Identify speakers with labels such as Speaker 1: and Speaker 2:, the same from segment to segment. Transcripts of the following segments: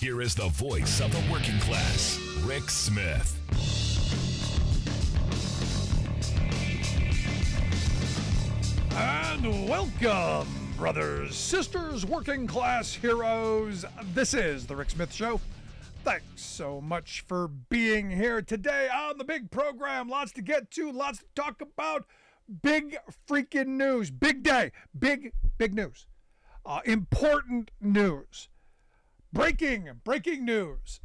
Speaker 1: Here is the voice of the working class, Rick Smith.
Speaker 2: And welcome, brothers, sisters, working class heroes. This is the Rick Smith Show. Thanks so much for being here today on the big program. Lots to get to, lots to talk about. Big freaking news. Big day. Big news. Important news. Breaking news.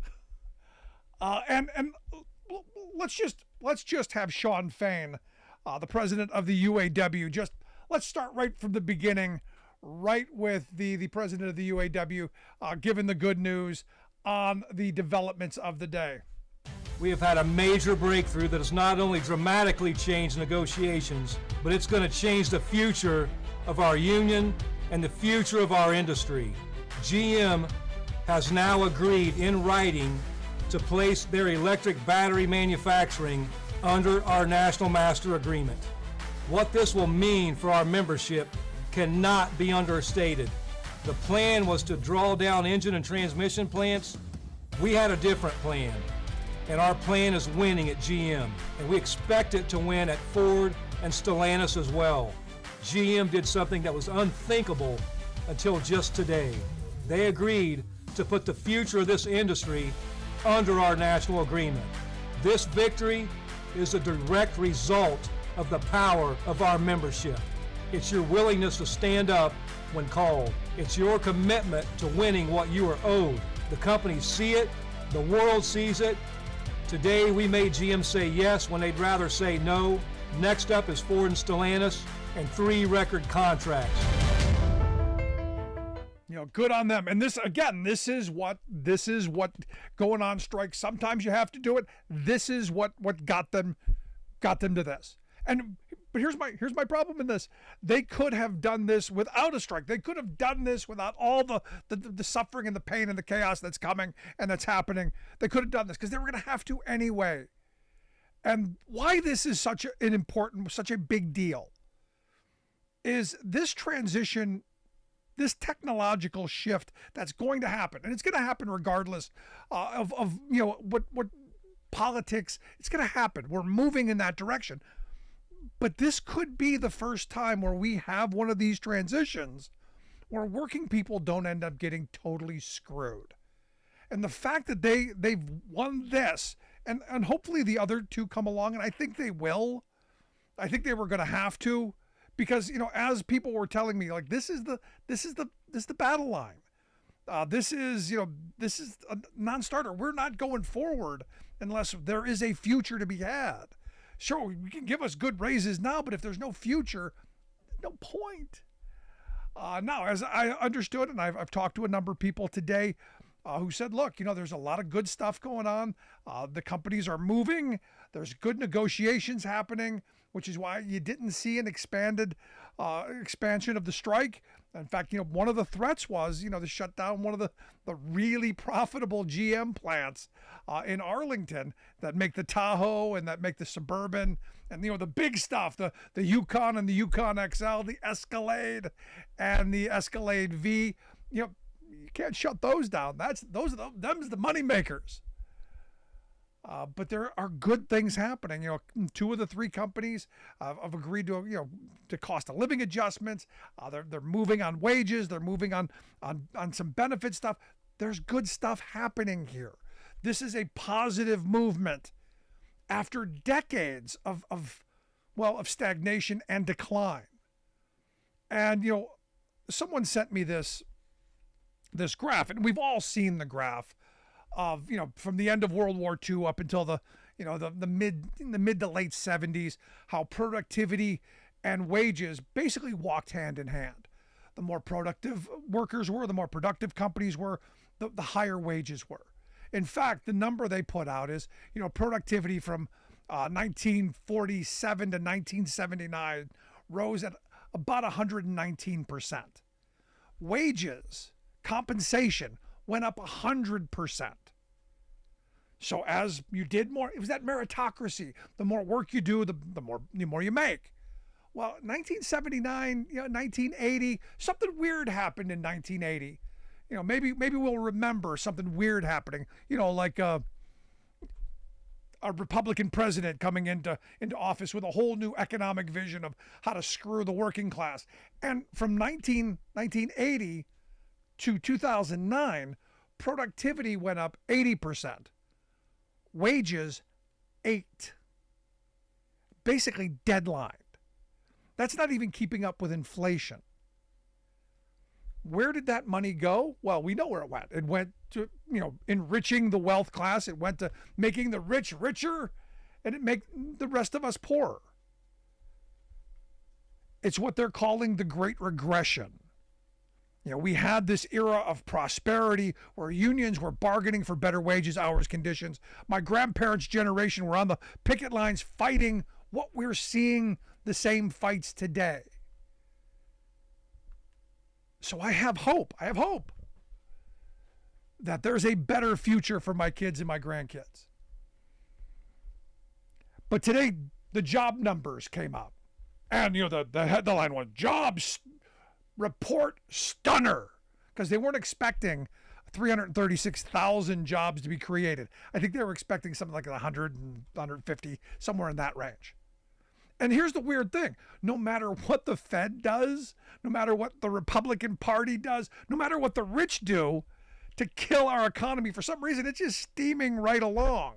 Speaker 2: And let's just have Sean Fain, the president of the UAW. Let's start right from the beginning, right with the president of the UAW, giving the good news on the developments of the day.
Speaker 3: We have had a major breakthrough that has not only dramatically changed negotiations, but it's going to change the future of our union and the future of our industry. GM has now agreed in writing to place their electric battery manufacturing under our National Master Agreement. What this will mean for our membership cannot be understated. The plan was to draw down engine and transmission plants. We had a different plan, and our plan is winning at GM, and we expect it to win at Ford and Stellantis as well. GM did something that was unthinkable until just today. They agreed to put the future of this industry under our national agreement. This victory is a direct result of the power of our membership. It's your willingness to stand up when called. It's your commitment to winning what you are owed. The companies see it, the world sees it. Today we made GM say yes when they'd rather say no. Next up is Ford and Stellantis and 3 record contracts.
Speaker 2: Good on them. And this is what going on strike. Sometimes you have to do it. This is what got them to this. But here's my problem in this. They could have done this without a strike. They could have done this without all the suffering and the pain and the chaos that's coming and that's happening. They could have done this because they were going to have to anyway. And why this is such a big deal is this transition, this technological shift that's going to happen, and it's going to happen regardless of what politics. It's going to happen. We're moving in that direction. But this could be the first time where we have one of these transitions where working people don't end up getting totally screwed. And the fact that they've won this, and hopefully the other two come along, and I think they will. I think they were going to have to, because as people were telling me, like, this is the battle line. This is a non-starter. We're not going forward unless there is a future to be had. Sure, you can give us good raises now, but if there's no future, no point. Now, as I understood, and I've talked to a number of people today who said, look, there's a lot of good stuff going on. The companies are moving. There's good negotiations happening, which is why you didn't see an expansion of the strike. In fact, one of the threats was, to shut down one of the really profitable GM plants in Arlington that make the Tahoe and that make the Suburban and, the big stuff, the Yukon and the Yukon XL, the Escalade and the Escalade V. You can't shut those down. Them's the money makers. But there are good things happening. 2 of the 3 companies have agreed to cost of living adjustments. They're moving on wages. They're moving on some benefit stuff. There's good stuff happening here. This is a positive movement after decades of stagnation and decline. And someone sent me this graph, and we've all seen the graph of from the end of World War II up until the mid to late 70s, how productivity and wages basically walked hand in hand. The more productive workers were, the more productive companies were, the higher wages were. In fact, the number they put out is productivity from 1947 to 1979 rose at about 119%. Wages, compensation went up 100%. So as you did more, it was that meritocracy. The more work you do, the more you make. Well, 1979, 1980, something weird happened in 1980. maybe we'll remember something weird happening, like a Republican president coming into office with a whole new economic vision of how to screw the working class. And from 1980 to 2009, productivity went up 80%. Wages, 8. Basically deadlined. That's not even keeping up with inflation. Where did that money go? Well, we know where it went. It went to, enriching the wealth class. It went to making the rich richer, and it make the rest of us poorer. It's what they're calling the Great Regression. We had this era of prosperity where unions were bargaining for better wages, hours, conditions. My grandparents' generation were on the picket lines fighting what we're seeing the same fights today. So I have hope. I have hope that there's a better future for my kids and my grandkids. But today, the job numbers came out. And, the headline was, jobs report stunner. Because they weren't expecting 336,000 jobs to be created. I think they were expecting something like 100 and 150, somewhere in that range. And here's the weird thing. No matter what the Fed does, no matter what the Republican Party does, no matter what the rich do to kill our economy, for some reason, it's just steaming right along.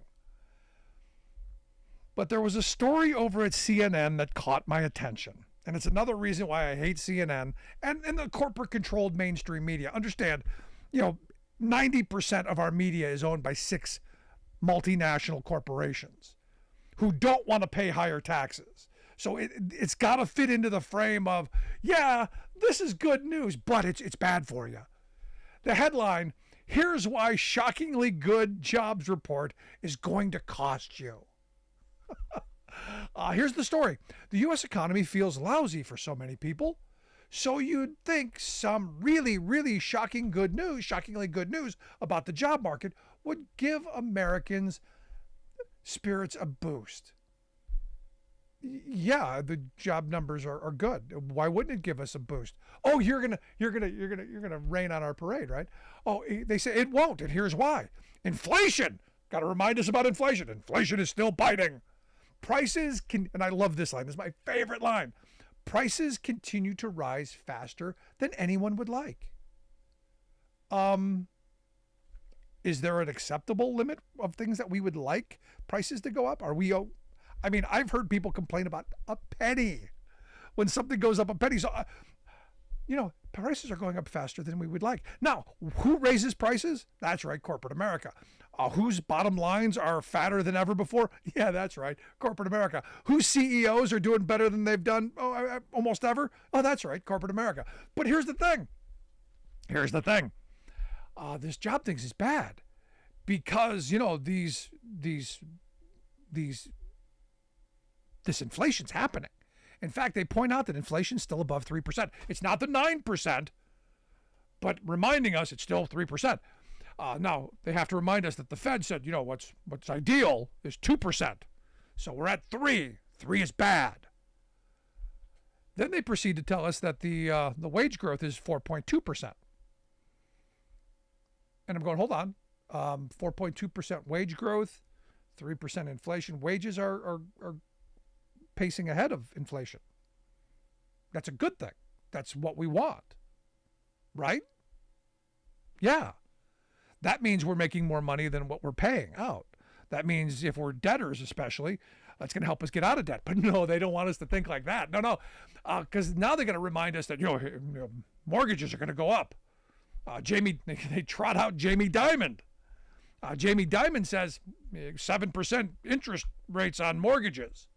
Speaker 2: But there was a story over at CNN that caught my attention. And it's another reason why I hate CNN and the corporate-controlled mainstream media. Understand, 90% of our media is owned by 6 multinational corporations who don't want to pay higher taxes. So it's got to fit into the frame of, yeah, this is good news, but it's bad for you. The headline, here's why shockingly good jobs report is going to cost you. Here's the story. The U.S. economy feels lousy for so many people. So you'd think some really, really shockingly good news about the job market would give Americans' spirits a boost. Yeah, the job numbers are good. Why wouldn't it give us a boost? Oh, you're gonna rain on our parade, right? Oh, they say it won't, and here's why. Inflation. Got to remind us about inflation. Inflation is still biting. Prices can, and I love this line. This is my favorite line. Prices continue to rise faster than anyone would like. Is there an acceptable limit of things that we would like prices to go up? I've heard people complain about a penny when something goes up a penny. So, prices are going up faster than we would like. Now, who raises prices? That's right, corporate America. Whose bottom lines are fatter than ever before? Yeah, that's right, corporate America. Whose CEOs are doing better than they've done almost ever? Oh, that's right, corporate America. But here's the thing. This job thing is bad because, this inflation's happening. In fact, they point out that inflation's still above 3%. It's not the 9%, but reminding us it's still 3%. Now, they have to remind us that the Fed said, what's ideal is 2%. So we're at 3. 3 is bad. Then they proceed to tell us that the wage growth is 4.2%. And I'm going, hold on. 4.2% wage growth, 3% inflation. Wages are pacing ahead of inflation. That's a good thing. That's what we want. Right? Yeah. That means we're making more money than what we're paying out. That means if we're debtors especially, that's going to help us get out of debt. But no, they don't want us to think like that. No. Because now they're going to remind us that, mortgages are going to go up. They trot out Jamie Dimon. Jamie Dimon says 7% interest rates on mortgages.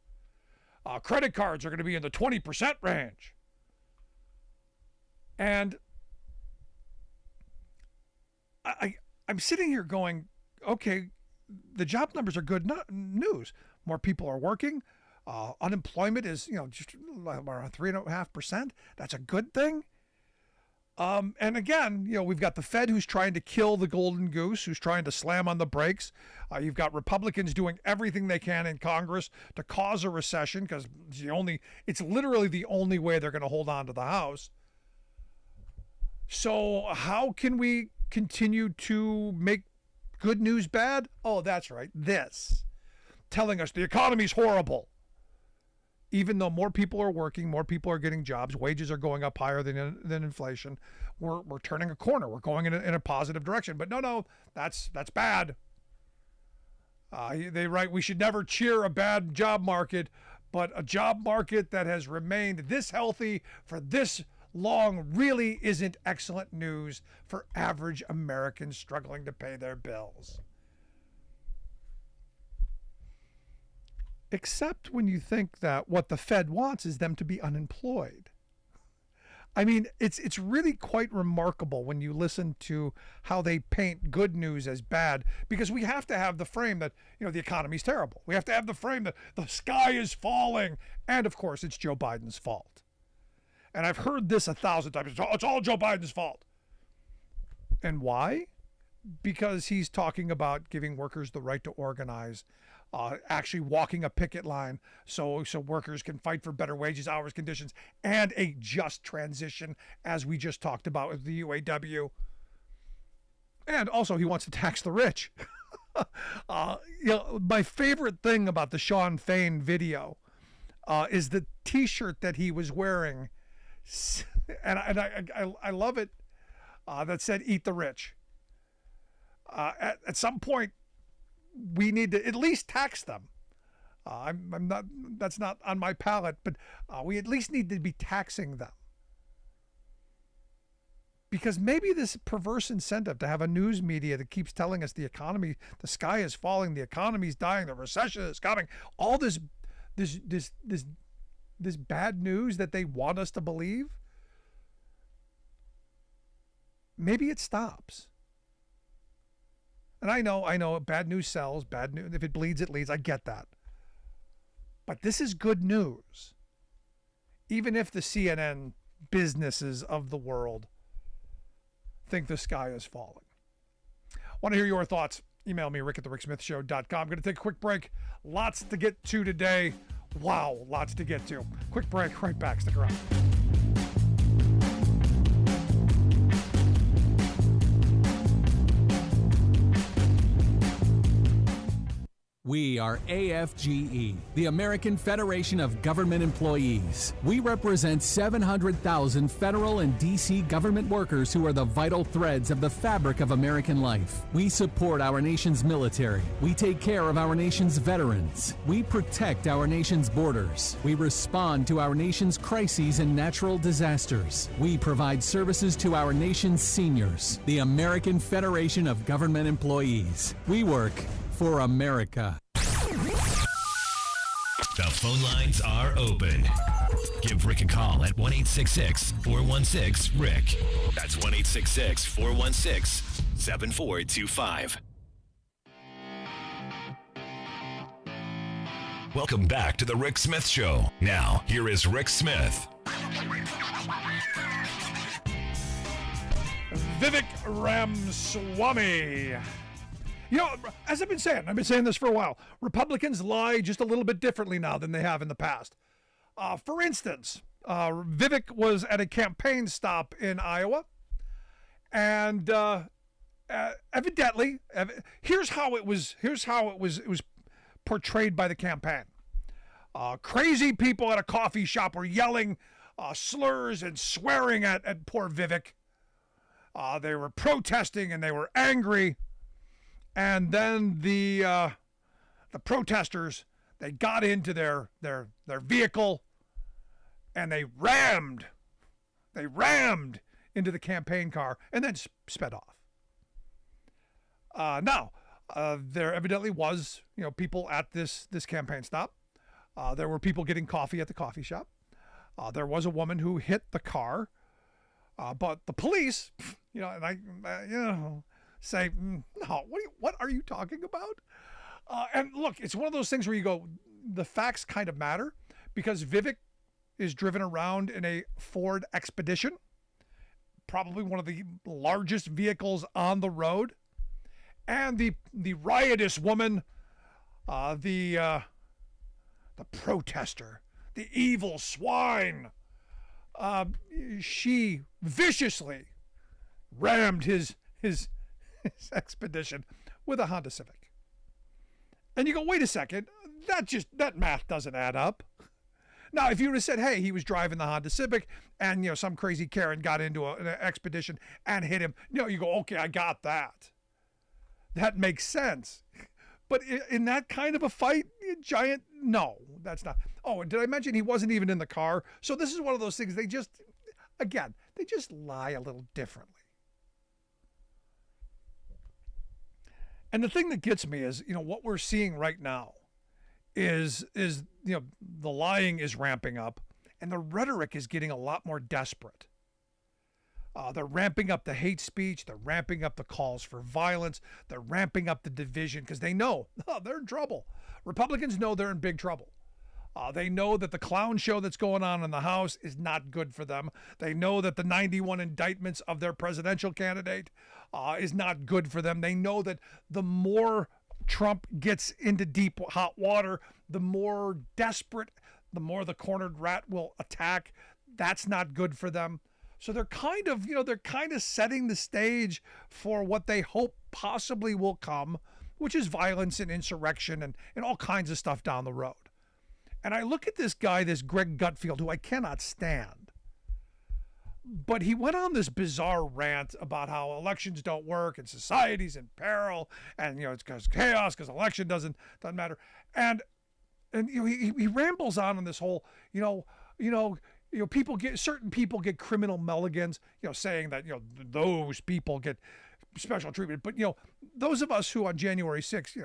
Speaker 2: Credit cards are going to be in the 20% range. And I'm sitting here going, okay, the job numbers are good news. More people are working. Unemployment is, just around 3.5%. That's a good thing. And again, we've got the Fed who's trying to kill the golden goose, who's trying to slam on the brakes. You've got Republicans doing everything they can in Congress to cause a recession because it's literally the only way they're going to hold on to the House. So how can we continue to make good news bad? Oh, that's right. This. Telling us the economy's horrible. Even though more people are working, more people are getting jobs, wages are going up higher than inflation, we're turning a corner. We're going in a positive direction. But no, that's bad. They write we should never cheer a bad job market, but a job market that has remained this healthy for this long really isn't excellent news for average Americans struggling to pay their bills. Except when you think that what the Fed wants is them to be unemployed. I mean, it's really quite remarkable when you listen to how they paint good news as bad, because we have to have the frame that, the economy's terrible. We have to have the frame that the sky is falling. And of course, it's Joe Biden's fault. And I've heard this 1,000 times. It's all Joe Biden's fault. And why? Because he's talking about giving workers the right to organize, actually walking a picket line so workers can fight for better wages, hours, conditions, and a just transition, as we just talked about with the UAW. And also, he wants to tax the rich. My favorite thing about the Sean Fain video is the T-shirt that he was wearing, and I love it. That said, "Eat the rich." At some point, we need to at least tax them. I'm not. That's not on my palate, but we at least need to be taxing them, because maybe this perverse incentive to have a news media that keeps telling us the economy, the sky is falling, the economy's dying, the recession is coming, all this bad news that they want us to believe. Maybe it stops. And I know bad news sells, bad news, if it bleeds, it leads. I get that. But this is good news. Even if the CNN businesses of the world think the sky is falling. Want to hear your thoughts? Email me, rick@thericksmithshow.com. I'm going to take a quick break. Lots to get to today. Wow, lots to get to. Quick break, right back. Stick around.
Speaker 4: We are AFGE, the American Federation of Government Employees. We represent 700,000 federal and D.C. government workers who are the vital threads of the fabric of American life. We support our nation's military. We take care of our nation's veterans. We protect our nation's borders. We respond to our nation's crises and natural disasters. We provide services to our nation's seniors. The American Federation of Government Employees. We work for America.
Speaker 1: The phone lines are open. Give Rick a call at 1-866-416-RICK. That's 1-866-416-7425. Welcome back to the Rick Smith Show. Now, here is Rick Smith.
Speaker 2: Vivek Ramaswamy. As I've been saying this for a while, Republicans lie just a little bit differently now than they have in the past. For instance, Vivek was at a campaign stop in Iowa, and evidently, here's how it was portrayed by the campaign. Crazy people at a coffee shop were yelling slurs and swearing at poor Vivek. They were protesting and they were angry. And then the protesters, they got into their vehicle and they rammed into the campaign car and then sped off. Now, there evidently was, people at this campaign stop. There were people getting coffee at the coffee shop. There was a woman who hit the car, but the police, and I say, no, what are you talking about? And look, it's one of those things where you go, the facts kind of matter, because Vivek is driven around in a Ford Expedition, probably one of the largest vehicles on the road. And the riotous woman, the protester, the evil swine, she viciously rammed his expedition with a Honda Civic. And you go, wait a second, that math doesn't add up. Now, if you would have said, hey, he was driving the Honda Civic and, some crazy Karen got into an expedition and hit him, you go, okay, I got that. That makes sense. But in that kind of a fight, giant, no, that's not. Oh, and did I mention he wasn't even in the car? So this is one of those things they just lie a little differently. And the thing that gets me is, what we're seeing right now is the lying is ramping up and the rhetoric is getting a lot more desperate. They're ramping up the hate speech. They're ramping up the calls for violence. They're ramping up the division because they know they're in trouble. Republicans know they're in big trouble. They know that the clown show that's going on in the House is not good for them. They know that the 91 indictments of their presidential candidate is not good for them. They know that the more Trump gets into deep hot water, the more desperate, the more the cornered rat will attack. That's not good for them. So they're kind of setting the stage for what they hope possibly will come, which is violence and insurrection and all kinds of stuff down the road. And I look at this guy, this Greg Gutfeld, who I cannot stand. But he went on this bizarre rant about how elections don't work and society's in peril and, it's because chaos, because election doesn't matter. And he rambles on this whole, certain people get criminal mulligans, saying that, those people get special treatment. But, those of us who on January 6th,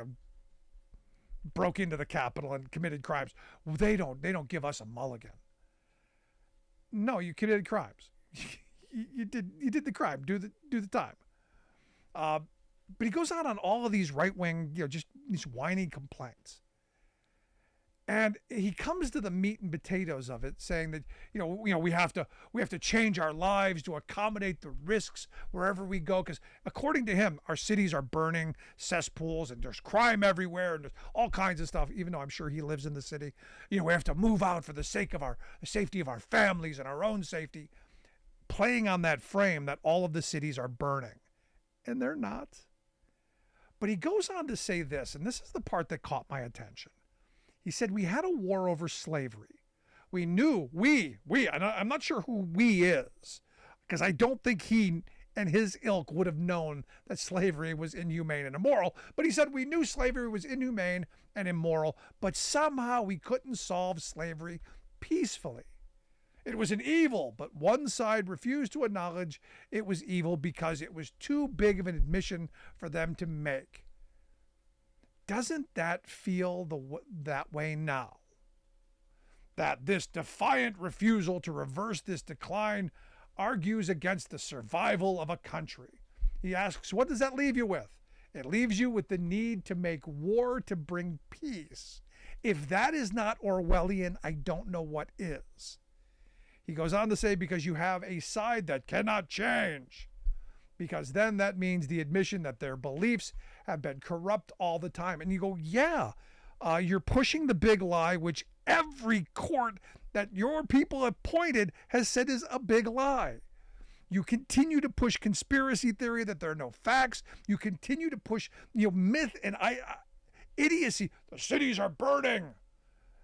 Speaker 2: broke into the Capitol and committed crimes, they don't give us a mulligan. No, you committed crimes. you did the crime. Do the time. But he goes on all of these right-wing, just these whiny complaints. And he comes to the meat and potatoes of it, saying that we have to change our lives to accommodate the risks wherever we go, because according to him, our cities are burning cesspools and there's crime everywhere and there's all kinds of stuff. Even though I'm sure he lives in the city, we have to move out for the sake of the safety of our families and our own safety, playing on that frame that all of the cities are burning, and they're not. But he goes on to say this, and this is the part that caught my attention. He said, we had a war over slavery. We knew, and I'm not sure who we is, because I don't think he and his ilk would have known that slavery was inhumane and immoral. But he said, we knew slavery was inhumane and immoral, but somehow we couldn't solve slavery peacefully. It was an evil, but one side refused to acknowledge it was evil because it was too big of an admission for them to make. Doesn't that feel that way now? That this defiant refusal to reverse this decline argues against the survival of a country. He asks, what does that leave you with? It leaves you with the need to make war to bring peace. If that is not Orwellian, I don't know what is. He goes on to say, because you have a side that cannot change. Because then that means the admission that their beliefs have been corrupt all the time. And you go, you're pushing the big lie, which every court that your people have pointed has said is a big lie. You continue to push conspiracy theory that there are no facts. You continue to push myth and idiocy. The cities are burning.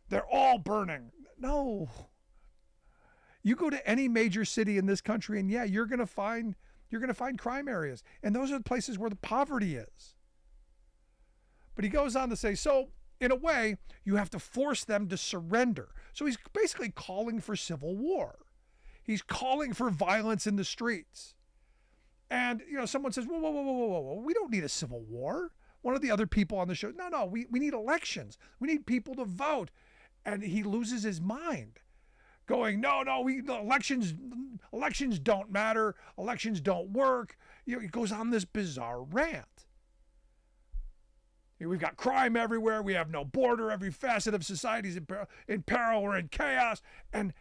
Speaker 2: They're all burning. No. You go to any major city in this country and you're going to find crime areas. And those are the places where the poverty is. But he goes on to say, so in a way, you have to force them to surrender. So he's basically calling for civil war. He's calling for violence in the streets. And, someone says, whoa, we don't need a civil war. One of the other people on the show, no, we need elections. We need people to vote. And he loses his mind. Going, elections don't matter. Elections don't work. He goes on this bizarre rant. We've got crime everywhere. We have no border. Every facet of society is in peril. We're in chaos. And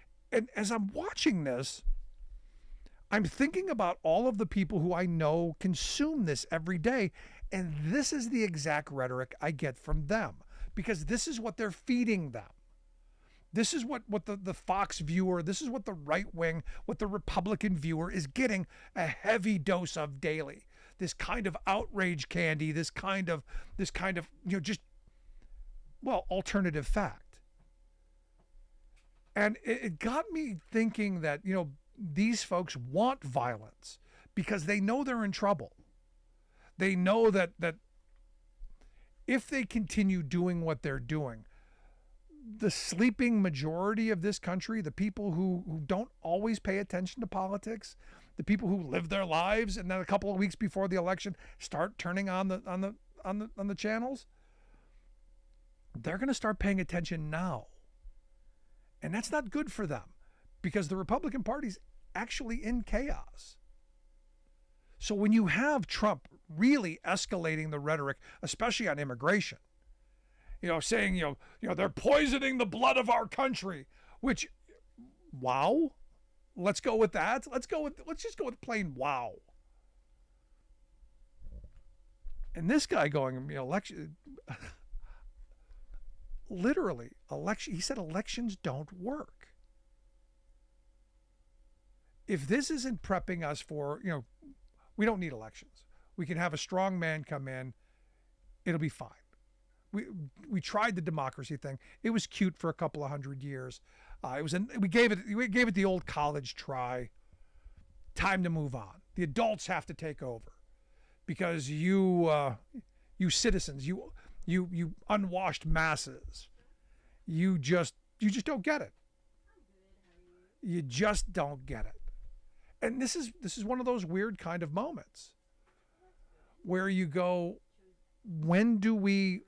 Speaker 2: as I'm watching this, I'm thinking about all of the people who I know consume this every day. And this is the exact rhetoric I get from them, because this is what they're feeding them. This is what the Fox viewer, this is what the right wing, what the Republican viewer is getting a heavy dose of daily. This kind of outrage candy, this kind of just, well, alternative fact. And it got me thinking that, these folks want violence because they know they're in trouble. They know that if they continue doing what they're doing, the sleeping majority of this country, the people who don't always pay attention to politics, the people who live their lives and then a couple of weeks before the election start turning on the channels, they're going to start paying attention now. And that's not good for them because the Republican Party's actually in chaos. So when you have Trump really escalating the rhetoric, especially on immigration, saying, they're poisoning the blood of our country, which, wow, let's go with that. Let's just go with plain wow. And this guy going, election, literally, he said elections don't work. If this isn't prepping us for, we don't need elections. We can have a strong man come in. It'll be fine. We tried the democracy thing. It was cute for a couple of hundred years. We gave it the old college try. Time to move on. The adults have to take over because you citizens, you unwashed masses, you just don't get it. You just don't get it. And this is one of those weird kind of moments where you go, when do we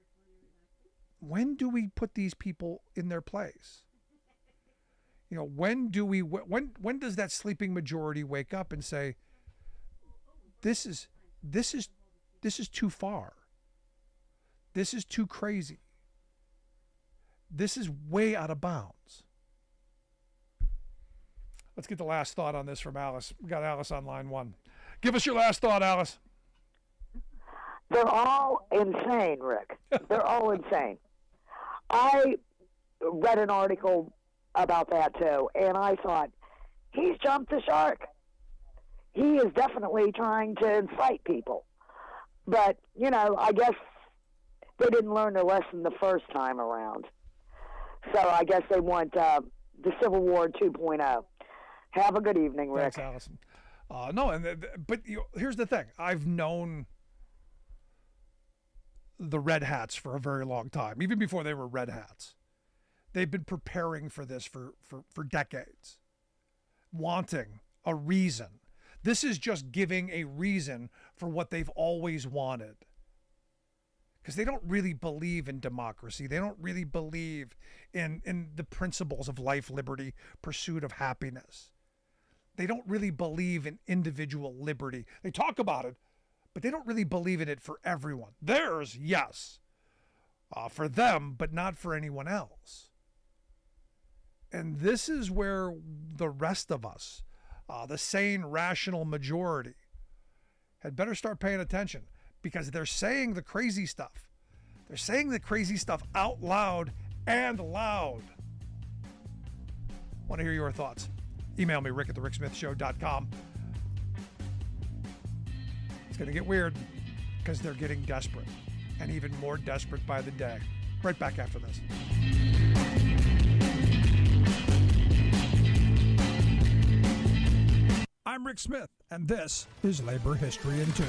Speaker 2: put these people in their place? When does that sleeping majority wake up and say, this is too far. This is too crazy. This is way out of bounds. Let's get the last thought on this from Alice. We got Alice on line 1. Give us your last thought, Alice.
Speaker 5: They're all insane, Rick. They're all insane. I read an article about that too, and I thought, he's jumped the shark. He is definitely trying to incite people. But, I guess they didn't learn their lesson the first time around. So I guess they want the Civil War 2.0. Have a good evening, Rick.
Speaker 2: Thanks, Allison. But here's the thing. I've known the Red Hats for a very long time, even before they were Red Hats. They've been preparing for this for decades, wanting a reason. This is just giving a reason for what they've always wanted. Because they don't really believe in democracy. They don't really believe in the principles of life, liberty, pursuit of happiness. They don't really believe in individual liberty. They talk about it, but they don't really believe in it for everyone. Theirs, yes, for them, but not for anyone else. And this is where the rest of us, the sane, rational majority, had better start paying attention because they're saying the crazy stuff. They're saying the crazy stuff out loud and loud. Want to hear your thoughts? Email me, rick@thericksmithshow.com. It's going to get weird because they're getting desperate and even more desperate by the day. Right back after this. I'm Rick Smith, and this is Labor History in 2.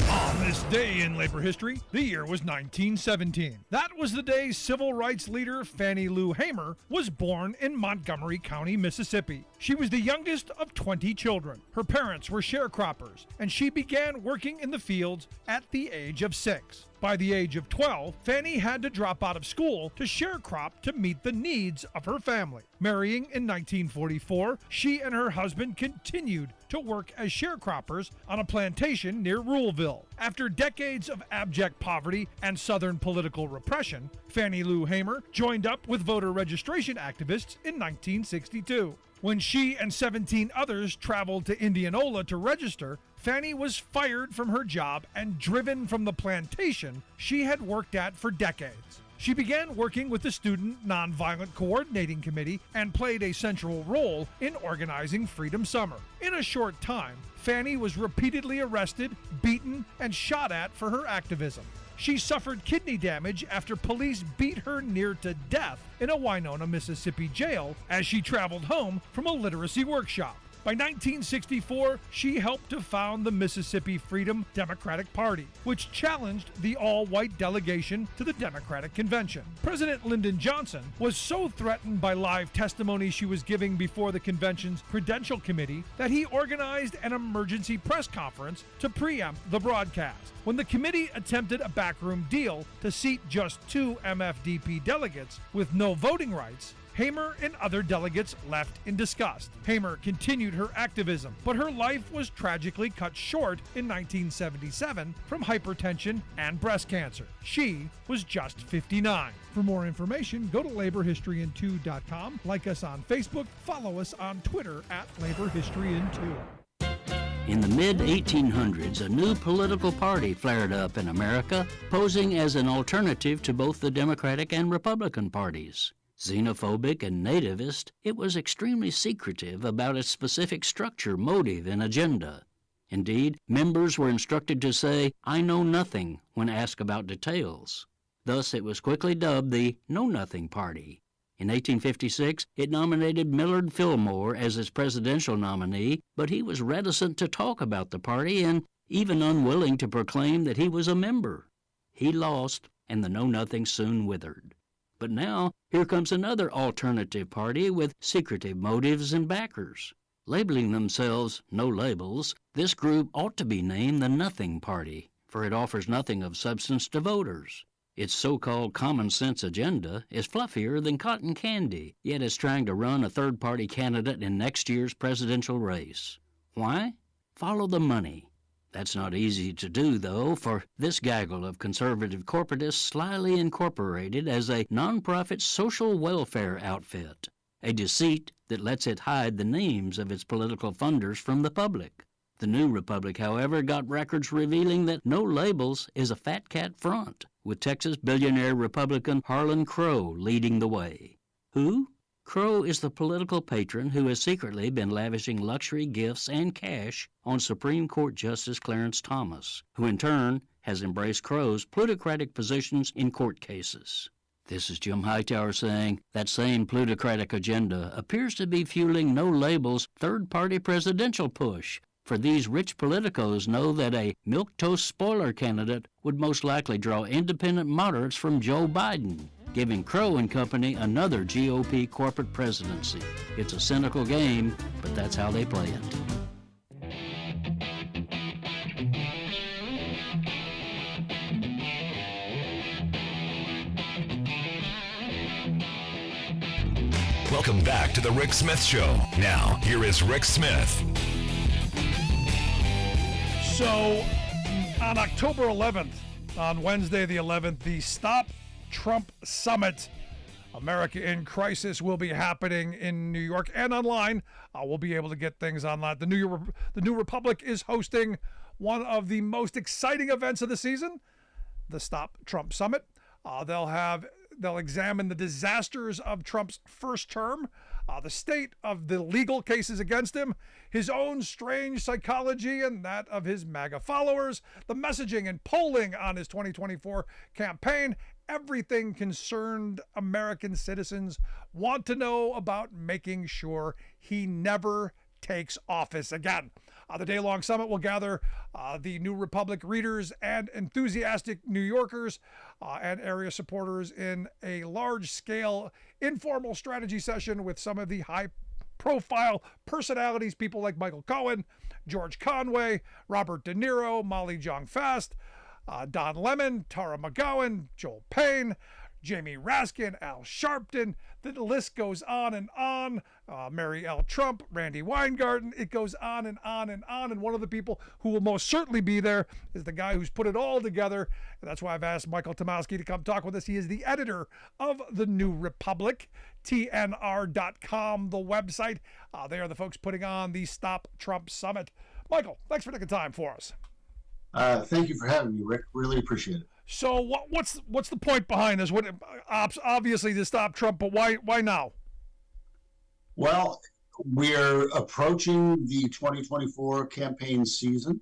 Speaker 2: On this day in labor history, the year was 1917. That was the day civil rights leader Fannie Lou Hamer was born in Montgomery County, Mississippi. She was the youngest of 20 children. Her parents were sharecroppers, and she began working in the fields at the age of 6. By the age of 12, Fannie had to drop out of school to sharecrop to meet the needs of her family. Marrying in 1944, she and her husband continued to work as sharecroppers on a plantation near Ruleville. After decades of abject poverty and Southern political repression, Fannie Lou Hamer joined up with voter registration activists in 1962. When she and 17 others traveled to Indianola to register, Fannie was fired from her job and driven from the plantation she had worked at for decades. She began working with the Student Nonviolent Coordinating Committee and played a central role in organizing Freedom Summer. In a short time, Fanny was repeatedly arrested, beaten, and shot at for her activism. She suffered kidney damage after police beat her near to death in a Winona, Mississippi jail as she traveled home from a literacy workshop. By 1964, she helped to found the Mississippi Freedom Democratic Party, which challenged the all-white delegation to the Democratic Convention. President Lyndon Johnson was so threatened by live testimony she was giving before the convention's Credential Committee that he organized an emergency press conference to preempt the broadcast. When the committee attempted a backroom deal to seat just 2 MFDP delegates with no voting rights, Hamer and other delegates left in disgust. Hamer continued her activism, but her life was tragically cut short in 1977 from hypertension and breast cancer. She was just 59. For more information, go to laborhistoryin2.com, like us on Facebook, follow us on Twitter at laborhistoryin2.
Speaker 6: In the mid-1800s, a new political party flared up in America, posing as an alternative to both the Democratic and Republican parties. Xenophobic and nativist, it was extremely secretive about its specific structure, motive, and agenda. Indeed, members were instructed to say, "I know nothing," when asked about details. Thus, it was quickly dubbed the Know-Nothing Party. In 1856, it nominated Millard Fillmore as its presidential nominee, but he was reticent to talk about the party and even unwilling to proclaim that he was a member. He lost, and the Know-Nothing soon withered. But now, here comes another alternative party with secretive motives and backers. Labeling themselves No Labels, this group ought to be named the Nothing Party, for it offers nothing of substance to voters. Its so-called common sense agenda is fluffier than cotton candy, yet it's trying to run a third-party candidate in next year's presidential race. Why? Follow the money. That's not easy to do, though, for this gaggle of conservative corporatists slyly incorporated as a nonprofit social welfare outfit, a deceit that lets it hide the names of its political funders from the public. The New Republic, however, got records revealing that No Labels is a fat cat front, with Texas billionaire Republican Harlan Crow leading the way. Who? Crow is the political patron who has secretly been lavishing luxury gifts and cash on Supreme Court Justice Clarence Thomas, who in turn has embraced Crow's plutocratic positions in court cases. This is Jim Hightower saying that same plutocratic agenda appears to be fueling No Label's third-party presidential push, for these rich politicos know that a milquetoast spoiler candidate would most likely draw independent moderates from Joe Biden, giving Crow and company another GOP corporate presidency. It's a cynical game, but that's how they play it.
Speaker 1: Welcome back to the Rick Smith Show. Now, here is Rick Smith.
Speaker 2: So, on October 11th, on Wednesday the 11th, the Stop Trump Summit, America in Crisis, will be happening in New York and online. We'll be able to get things online. The New Republic is hosting one of the most exciting events of the season, the Stop Trump Summit. They'll examine the disasters of Trump's first term, the state of the legal cases against him, his own strange psychology and that of his MAGA followers, the messaging and polling on his 2024 campaign. Everything concerned American citizens want to know about making sure he never takes office again. The day-long summit will gather the New Republic readers and enthusiastic New Yorkers and area supporters in a large-scale informal strategy session with some of the high-profile personalities, people like Michael Cohen, George Conway, Robert De Niro, Molly Jong-Fast, Don Lemon, Tara McGowan, Joel Payne, Jamie Raskin, Al Sharpton. The list goes on and on. Mary L. Trump, Randy Weingarten. It goes on and on and on. And one of the people who will most certainly be there is the guy who's put it all together. And that's why I've asked Michael Tomowski to come talk with us. He is the editor of the New Republic, TNR.com, the website. They are the folks putting on the Stop Trump Summit. Michael, thanks for taking time for us.
Speaker 7: Thank you for having me, Rick. Really appreciate it.
Speaker 2: So what's the point behind this? What obviously to stop Trump, but why now?
Speaker 7: Well, we're approaching the 2024 campaign season.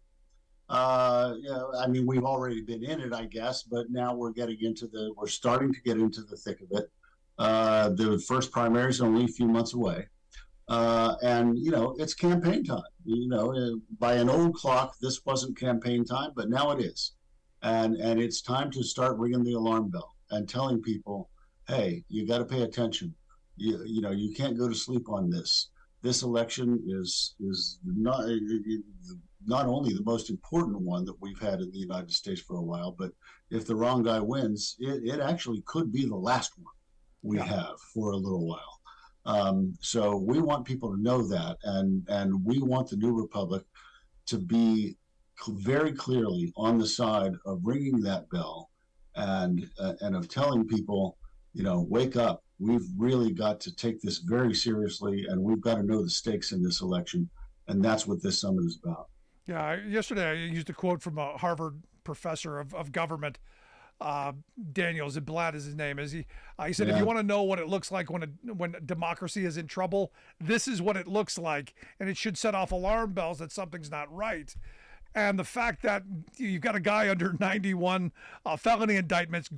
Speaker 7: I mean, we've already been in it, I guess, but now we're starting to get into the thick of it. The first primary is only a few months away. And, it's campaign time. By an old clock, this wasn't campaign time, but now it is. And it's time to start ringing the alarm bell and telling people, hey, you got to pay attention. You can't go to sleep on this. This election is not only the most important one that we've had in the United States for a while, but if the wrong guy wins, it actually could be the last one we have for a little while. So we want people to know that, and we want the New Republic to be very clearly on the side of ringing that bell and of telling people, wake up. We've really got to take this very seriously, and we've got to know the stakes in this election, and that's what this summit is about.
Speaker 2: Yeah, yesterday I used a quote from a Harvard professor of government, Daniel Ziblatt is his name. He said, if you want to know what it looks like when democracy is in trouble, this is what it looks like, and it should set off alarm bells that something's not right. And the fact that you've got a guy under 91 felony indictments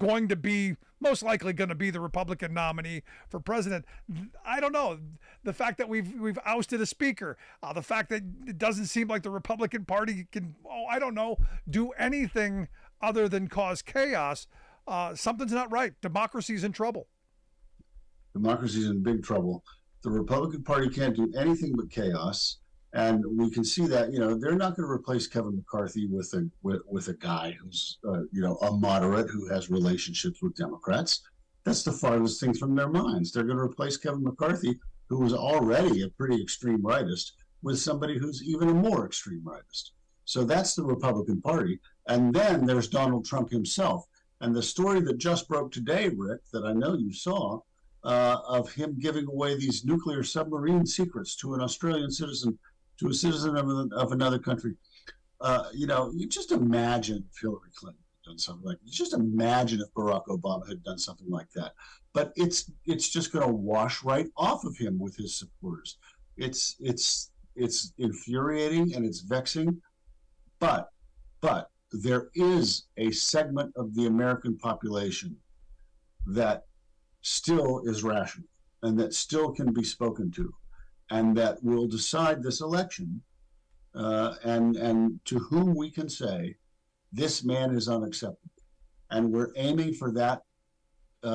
Speaker 2: most likely going to be the Republican nominee for president. I don't know. The fact that we've ousted a speaker, the fact that it doesn't seem like the Republican Party can, do anything other than cause chaos. Something's not right. Democracy's in trouble.
Speaker 7: Democracy's in big trouble. The Republican Party can't do anything but chaos. And we can see that, they're not going to replace Kevin McCarthy with a guy who's, a moderate who has relationships with Democrats. That's the farthest thing from their minds. They're going to replace Kevin McCarthy, who was already a pretty extreme rightist, with somebody who's even a more extreme rightist. So that's the Republican Party. And then there's Donald Trump himself. And the story that just broke today, Rick, that I know you saw, of him giving away these nuclear submarine secrets to an Australian citizen, to a citizen of another country. You just imagine if Hillary Clinton had done something like that. Just imagine if Barack Obama had done something like that. But it's just going to wash right off of him with his supporters. It's infuriating and it's vexing. But there is a segment of the American population that still is rational and that still can be spoken to, and that will decide this election, and to whom we can say, this man is unacceptable. And we're aiming for that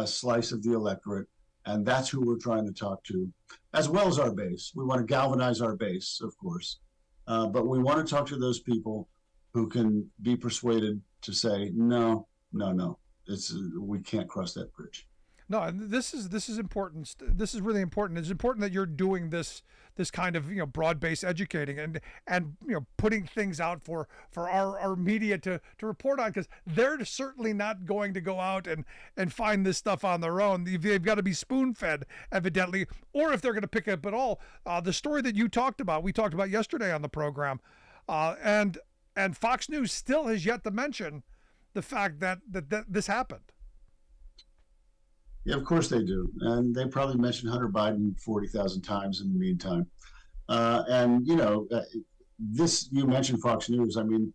Speaker 7: slice of the electorate, and that's who we're trying to talk to, as well as our base. We want to galvanize our base, of course, but we want to talk to those people who can be persuaded to say, no, we can't cross that bridge.
Speaker 2: No, this is important. This is really important. It's important that you're doing this kind of broad-based educating and putting things out for our media to report on, because they're certainly not going to go out and find this stuff on their own. They've got to be spoon-fed, evidently, or if they're going to pick up at all. The story that we talked about yesterday on the program, and Fox News still has yet to mention the fact that this happened.
Speaker 7: Yeah, of course they do. And they probably mentioned Hunter Biden 40,000 times in the meantime. This, you mentioned Fox News. I mean,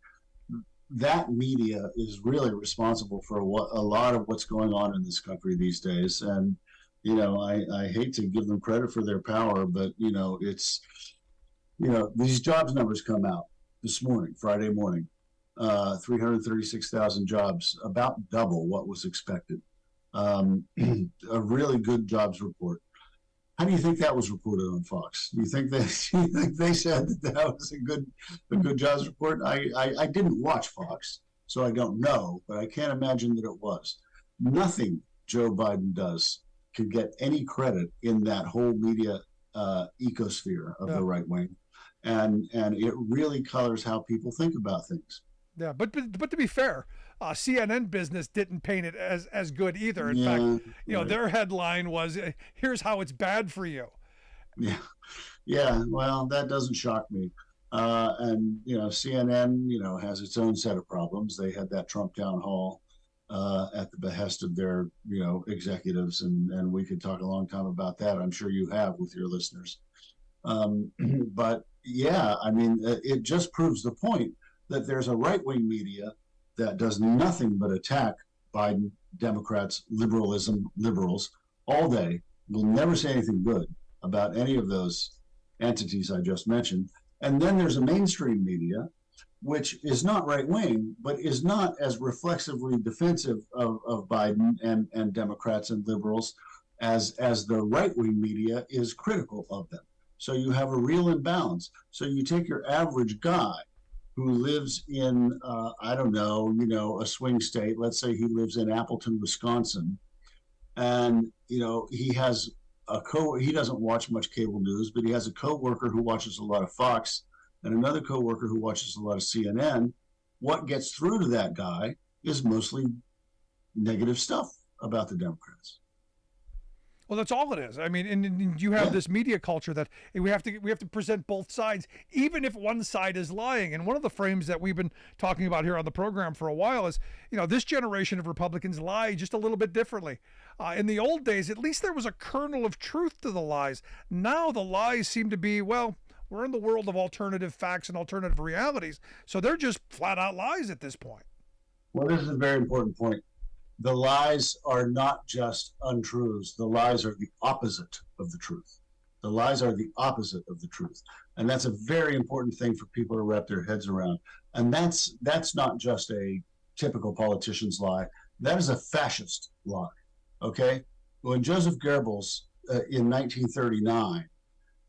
Speaker 7: that media is really responsible for a lot of what's going on in this country these days. And, I hate to give them credit for their power, but, these jobs numbers come out this morning, Friday morning, 336,000 jobs, about double what was expected. A really good jobs report. How do you think that was reported on Fox? Do you think they said that was a good jobs report? I didn't watch Fox, so I don't know, but I can't imagine that it was. Nothing Joe Biden does could get any credit in that whole media ecosphere of the right wing, and it really colors how people think about things.
Speaker 2: Yeah, but to be fair, CNN business didn't paint it as good either. In fact, their headline was, "Here's how it's bad for you."
Speaker 7: Yeah. Well, that doesn't shock me. And CNN, has its own set of problems. They had that Trump town hall. at the behest of their, executives, and we could talk a long time about that. I'm sure you have with your listeners. But yeah, I mean, it just proves the point that there's a right-wing media that does nothing but attack Biden, Democrats, liberals all day, will never say anything good about any of those entities I just mentioned. And then there's a mainstream media, which is not right-wing, but is not as reflexively defensive of Biden and Democrats and liberals as the right-wing media is critical of them. So you have a real imbalance. So you take your average guy who lives in, I don't know, a swing state. Let's say he lives in Appleton, Wisconsin, and he has he doesn't watch much cable news, but he has a coworker who watches a lot of Fox and another coworker who watches a lot of CNN. What gets through to that guy is mostly negative stuff about the Democrats.
Speaker 2: Well, that's all it is. I mean, and you have this media culture that we have to present both sides, even if one side is lying. And one of the frames that we've been talking about here on the program for a while is, this generation of Republicans lie just a little bit differently. In the old days, at least there was a kernel of truth to the lies. Now the lies seem to be, well, we're in the world of alternative facts and alternative realities, so they're just flat out lies at this point.
Speaker 7: Well, this is a very important point. The lies are not just untruths. The lies are the opposite of the truth. The lies are the opposite of the truth. And that's a very important thing for people to wrap their heads around. And that's not just a typical politician's lie. That is a fascist lie, okay? When Joseph Goebbels in 1939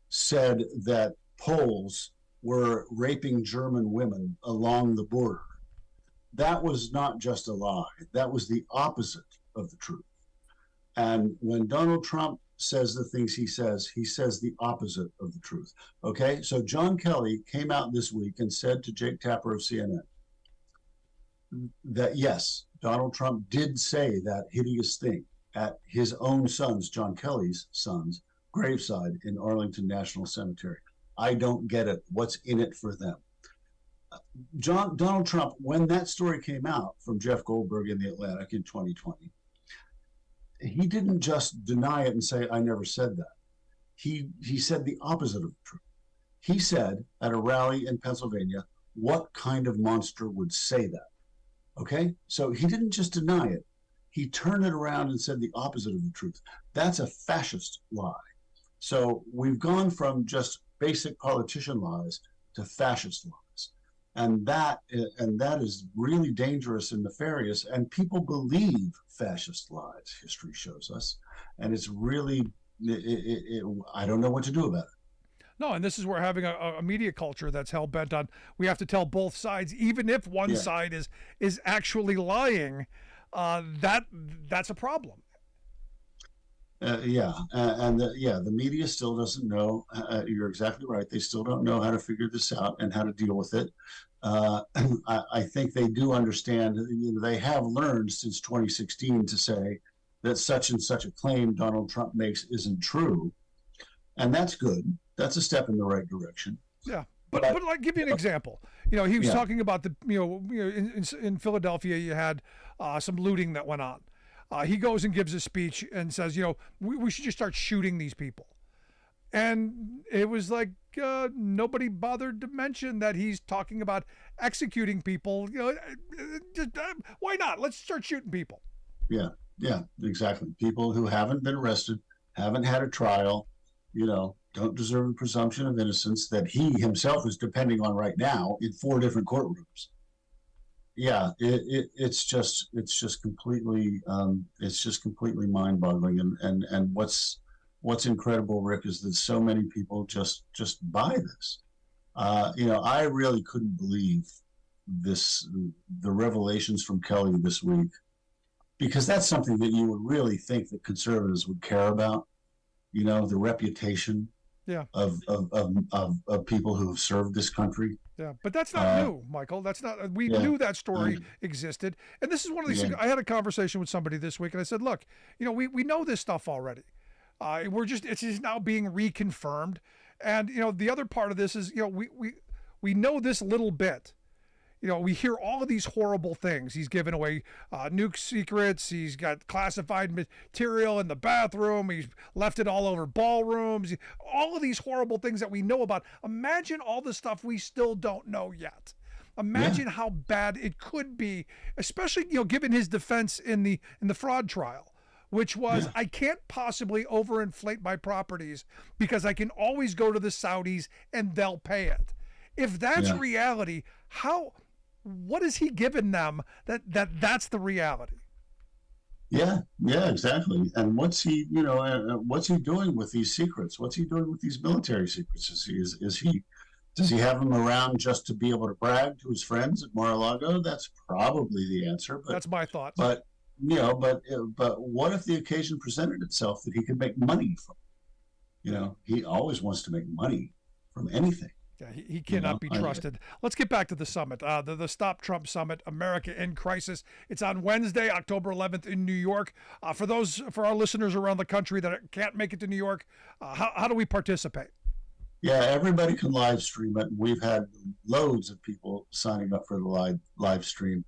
Speaker 7: said that Poles were raping German women along the border, that was not just a lie. That was the opposite of the truth. And when Donald Trump says the things he says the opposite of the truth. Okay, so John Kelly came out this week and said to Jake Tapper of CNN that yes, Donald Trump did say that hideous thing at his own son's, John Kelly's son's, graveside in Arlington National Cemetery. I don't get it. What's in it for them? Donald Trump, when that story came out from Jeff Goldberg in the Atlantic in 2020, he didn't just deny it and say, I never said that. He said the opposite of the truth. He said at a rally in Pennsylvania, what kind of monster would say that? Okay, so he didn't just deny it. He turned it around and said the opposite of the truth. That's a fascist lie. So we've gone from just basic politician lies to fascist lies. And that is really dangerous and nefarious. And people believe fascist lies, history shows us. And it's really, I don't know what to do about it.
Speaker 2: No, and this is where having a media culture that's hell bent on, we have to tell both sides, even if one side is actually lying, that's a problem. The media still doesn't know. You're exactly right. They still don't know how to figure this out and how to deal with it. I think they do understand. They have learned since 2016 to say that such and such a claim Donald Trump makes isn't true, and that's good. That's a step in the right direction. Yeah, but like, give you an example. He was talking about the in Philadelphia you had some looting that went on. He goes and gives a speech and says, we should just start shooting these people. And it was like nobody bothered to mention that he's talking about executing people. Why not? Let's start shooting people.
Speaker 7: Yeah, exactly. People who haven't been arrested, haven't had a trial, don't deserve a presumption of innocence that he himself is depending on right now in 4 different courtrooms. Yeah, it's just completely mind-boggling, and what's incredible, Rick, is that so many people just buy this. I really couldn't believe the revelations from Kelly this week, because that's something that you would really think that conservatives would care about. The reputation of people who have served this country.
Speaker 2: Yeah, but that's not new, Michael. That's not. We knew that story existed, and this is one of these things. I had a conversation with somebody this week, and I said, "Look, we know this stuff already. It's just now being reconfirmed, and the other part of this is, we know this little bit. we hear all of these horrible things. He's given away nuke secrets. He's got classified material in the bathroom. He's left it all over ballrooms. All of these horrible things that we know about. Imagine all the stuff we still don't know yet. Imagine how bad it could be, especially given his defense in the fraud trial, which was I can't possibly overinflate my properties because I can always go to the Saudis and they'll pay it. If that's reality, what has he given them that's the reality?
Speaker 7: Yeah, exactly. And what's he doing with these secrets? What's he doing with these military secrets? Does he have them around just to be able to brag to his friends at Mar-a-Lago? That's probably the answer. But
Speaker 2: that's my thoughts.
Speaker 7: But what if the occasion presented itself that he could make money from? He always wants to make money from anything.
Speaker 2: Yeah, he cannot be trusted. Let's get back to the summit, the Stop Trump Summit, America in Crisis. It's on Wednesday, October 11th in New York. For our listeners around the country that can't make it to New York, how do we participate?
Speaker 7: Yeah, everybody can live stream it. We've had loads of people signing up for the live stream.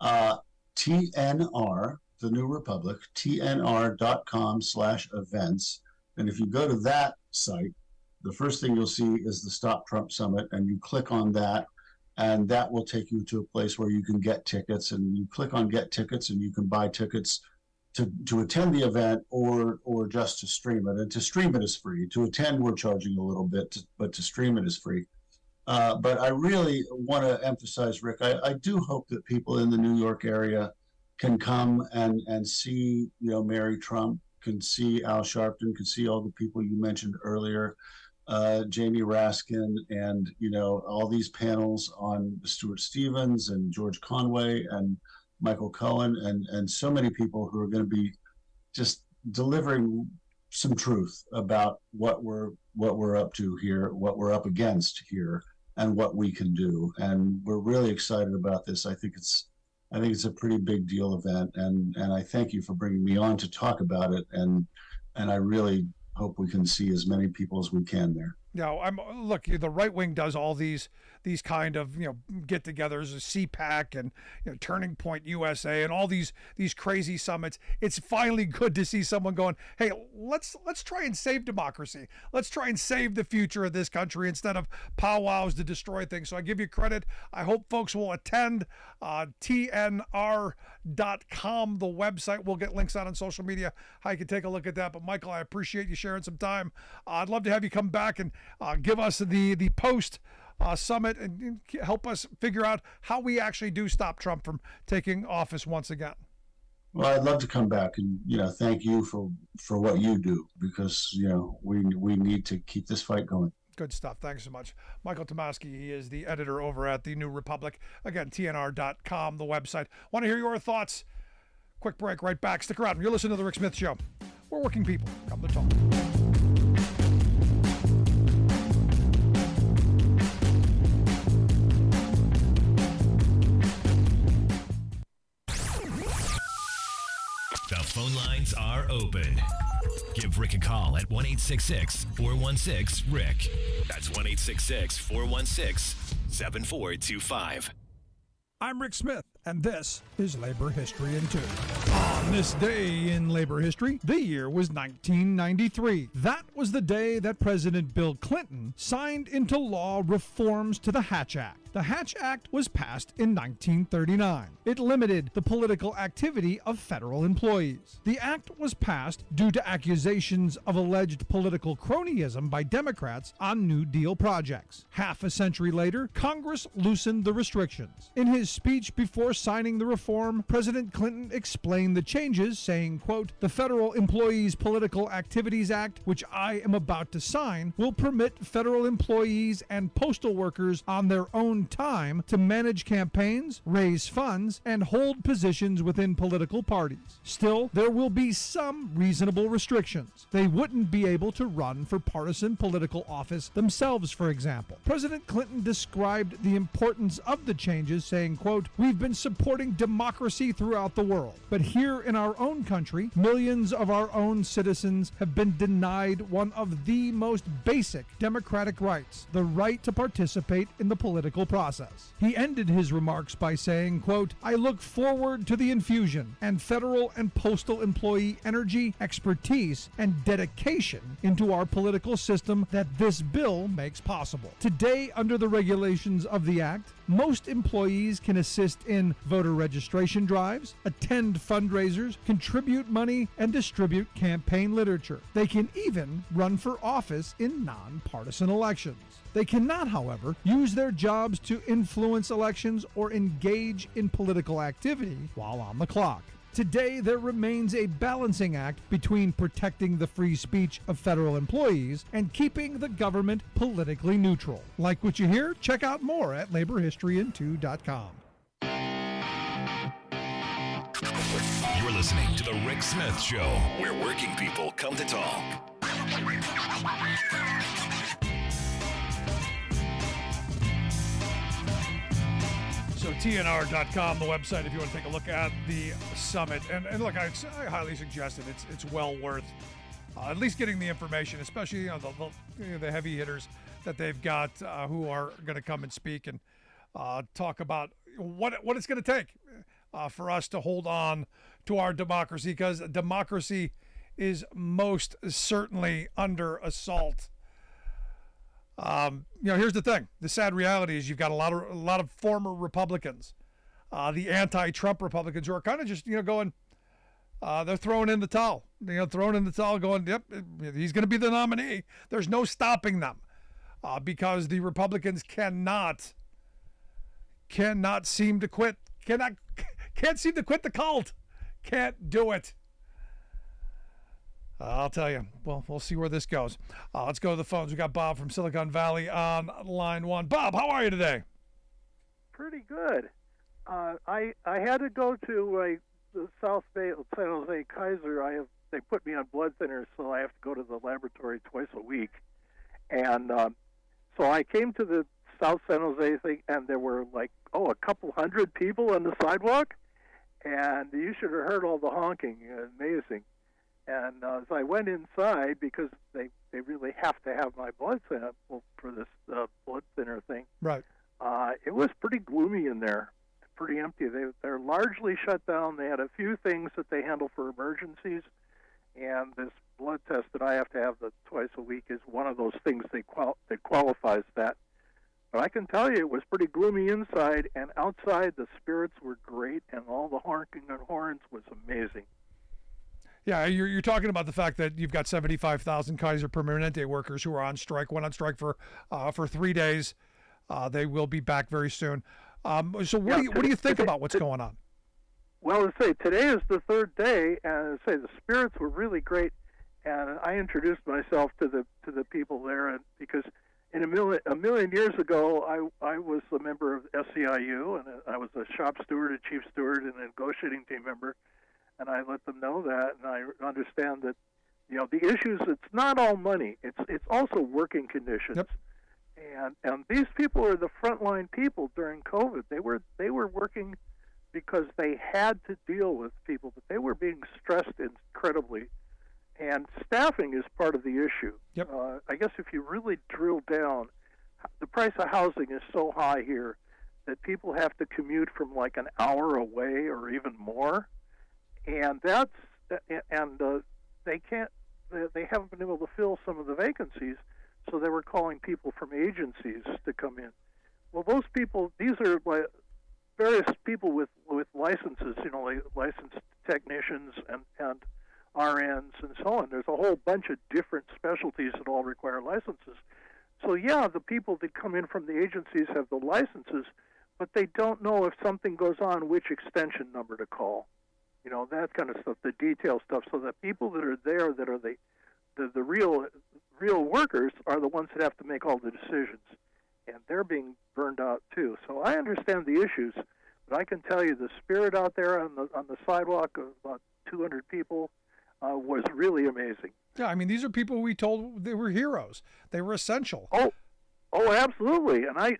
Speaker 7: TNR, the New Republic, TNR.com/events. And if you go to that site, the first thing you'll see is the Stop Trump Summit, and you click on that, and that will take you to a place where you can get tickets, and you click on Get Tickets, and you can buy tickets to attend the event or just to stream it. And to stream it is free. To attend, we're charging a little bit, but to stream it is free. But I really want to emphasize, Rick, I do hope that people in the New York area can come and see, Mary Trump, can see Al Sharpton, can see all the people you mentioned earlier, Jamie Raskin, and, all these panels on Stuart Stevens and George Conway and Michael Cohen and so many people who are going to be just delivering some truth about what we're up to here, what we're up against here, and what we can do. And we're really excited about this. I think it's a pretty big deal event, and I thank you for bringing me on to talk about it. And I really hope we can see as many people as we can there.
Speaker 2: Look, the right wing does all these kind of get-togethers, CPAC and Turning Point USA and all these crazy summits. It's finally good to see someone going, hey, let's try and save democracy. Let's try and save the future of this country instead of powwows to destroy things. So I give you credit. I hope folks will attend. TNR.com, the website. We'll get links out on social media how you can take a look at that. But Michael, I appreciate you sharing some time. I'd love to have you come back and give us the post summit and help us figure out how we actually do stop Trump from taking office once again.
Speaker 7: Well, I'd love to come back and thank you for what you do, because we need to keep this fight going.
Speaker 2: Good stuff. Thanks so much. Michael Tomasky, he is the editor over at the New Republic. Again, TNR.com, the website. Want to hear your thoughts? Quick break, right back. Stick around. You're listening to The Rick Smith Show. We're working people. Come to talk.
Speaker 1: The phone lines are open. Give Rick a call at 1-866-416-RICK. That's 1-866-416-7425.
Speaker 2: I'm Rick Smith, and this is Labor History in 2. On this day in labor history, the year was 1993. That was the day that President Bill Clinton signed into law reforms to the Hatch Act. The Hatch Act was passed in 1939. It limited the political activity of federal employees. The act was passed due to accusations of alleged political cronyism by Democrats on New Deal projects. Half a century later, Congress loosened the restrictions. In his speech before signing the reform, President Clinton explained the changes, saying, quote, "The Federal Employees Political Activities Act, which I am about to sign, will permit federal employees and postal workers on their own time to manage campaigns, raise funds, and hold positions within political parties. Still, there will be some reasonable restrictions. They wouldn't be able to run for partisan political office themselves, for example." President Clinton described the importance of the changes, saying, quote, "We've been supporting democracy throughout the world, but here in our own country, millions of our own citizens have been denied one of the most basic democratic rights, the right to participate in the political process. He ended his remarks by saying, quote, "I look forward to the infusion and federal and postal employee energy, expertise, and dedication into our political system that this bill makes possible. Today, under the regulations of the Act, most employees can assist in voter registration drives, attend fundraisers, contribute money, and distribute campaign literature. They can even run for office in nonpartisan elections. They cannot, however, use their jobs to influence elections or engage in political activity while on the clock. Today, there remains a balancing act between protecting the free speech of federal employees and keeping the government politically neutral. Like what you hear? Check out more at laborhistoryin2.com.
Speaker 1: You're listening to The Rick Smith Show, where working people come to talk.
Speaker 2: So TNR.com, the website, if you want to take a look at the summit. And look, I highly suggest it. It's well worth at least getting the information, especially the heavy hitters that they've got who are going to come and speak and talk about what it's going to take for us to hold on to our democracy, because democracy is most certainly under assault. Here's the thing. The sad reality is you've got a lot of former Republicans, the anti-Trump Republicans, who are kind of just going. They're throwing in the towel. Going, yep, he's going to be the nominee. There's no stopping them because the Republicans cannot seem to quit. Can't seem to quit the cult. Can't do it. I'll tell you. Well, we'll see where this goes. Let's go to the phones. We got Bob from Silicon Valley on line one. Bob, how are you today?
Speaker 8: Pretty good. I had to go to the South Bay, San Jose Kaiser. They put me on blood thinners, so I have to go to the laboratory twice a week. And so I came to the South San Jose thing, and there were a couple hundred people on the sidewalk, and you should have heard all the honking. Amazing. And as I went inside, because they really have to have my blood sample for this blood thinner thing,
Speaker 2: right?
Speaker 8: It was pretty gloomy in there, pretty empty. They're largely shut down. They had a few things that they handle for emergencies, and this blood test that I have to have twice a week is one of those things that qualifies that. But I can tell you it was pretty gloomy inside, and outside the spirits were great, and all the honking and horns was amazing.
Speaker 2: Yeah, you're talking about the fact that you've got 75,000 Kaiser Permanente workers who are on strike. Went on strike for 3 days. They will be back very soon. So what do you think about what's going on?
Speaker 8: Well, today is the third day, and the spirits were really great. And I introduced myself to the people there, and because a million years ago, I was a member of SEIU, and I was a shop steward, a chief steward, and a negotiating team member. And I let them know that, and I understand that, the issues. It's not all money. It's also working conditions.
Speaker 2: Yep.
Speaker 8: And these people are the frontline people during COVID. They were working because they had to deal with people, but they were being stressed incredibly. And staffing is part of the issue.
Speaker 2: Yep.
Speaker 8: I guess if you really drill down, the price of housing is so high here that people have to commute from an hour away or even more. And they haven't been able to fill some of the vacancies, so they were calling people from agencies to come in. Well, those people, these are various people with licenses, licensed technicians and RNs and so on. There's a whole bunch of different specialties that all require licenses. So yeah, the people that come in from the agencies have the licenses, but they don't know if something goes on, which extension number to call. That kind of stuff, the detail stuff, so that people that are there, that are the real workers, are the ones that have to make all the decisions, and they're being burned out too. So I understand the issues, but I can tell you the spirit out there on the sidewalk of about 200 people was really amazing.
Speaker 2: Yeah, I mean, these are people we told they were heroes. They were essential.
Speaker 8: Oh, absolutely, and I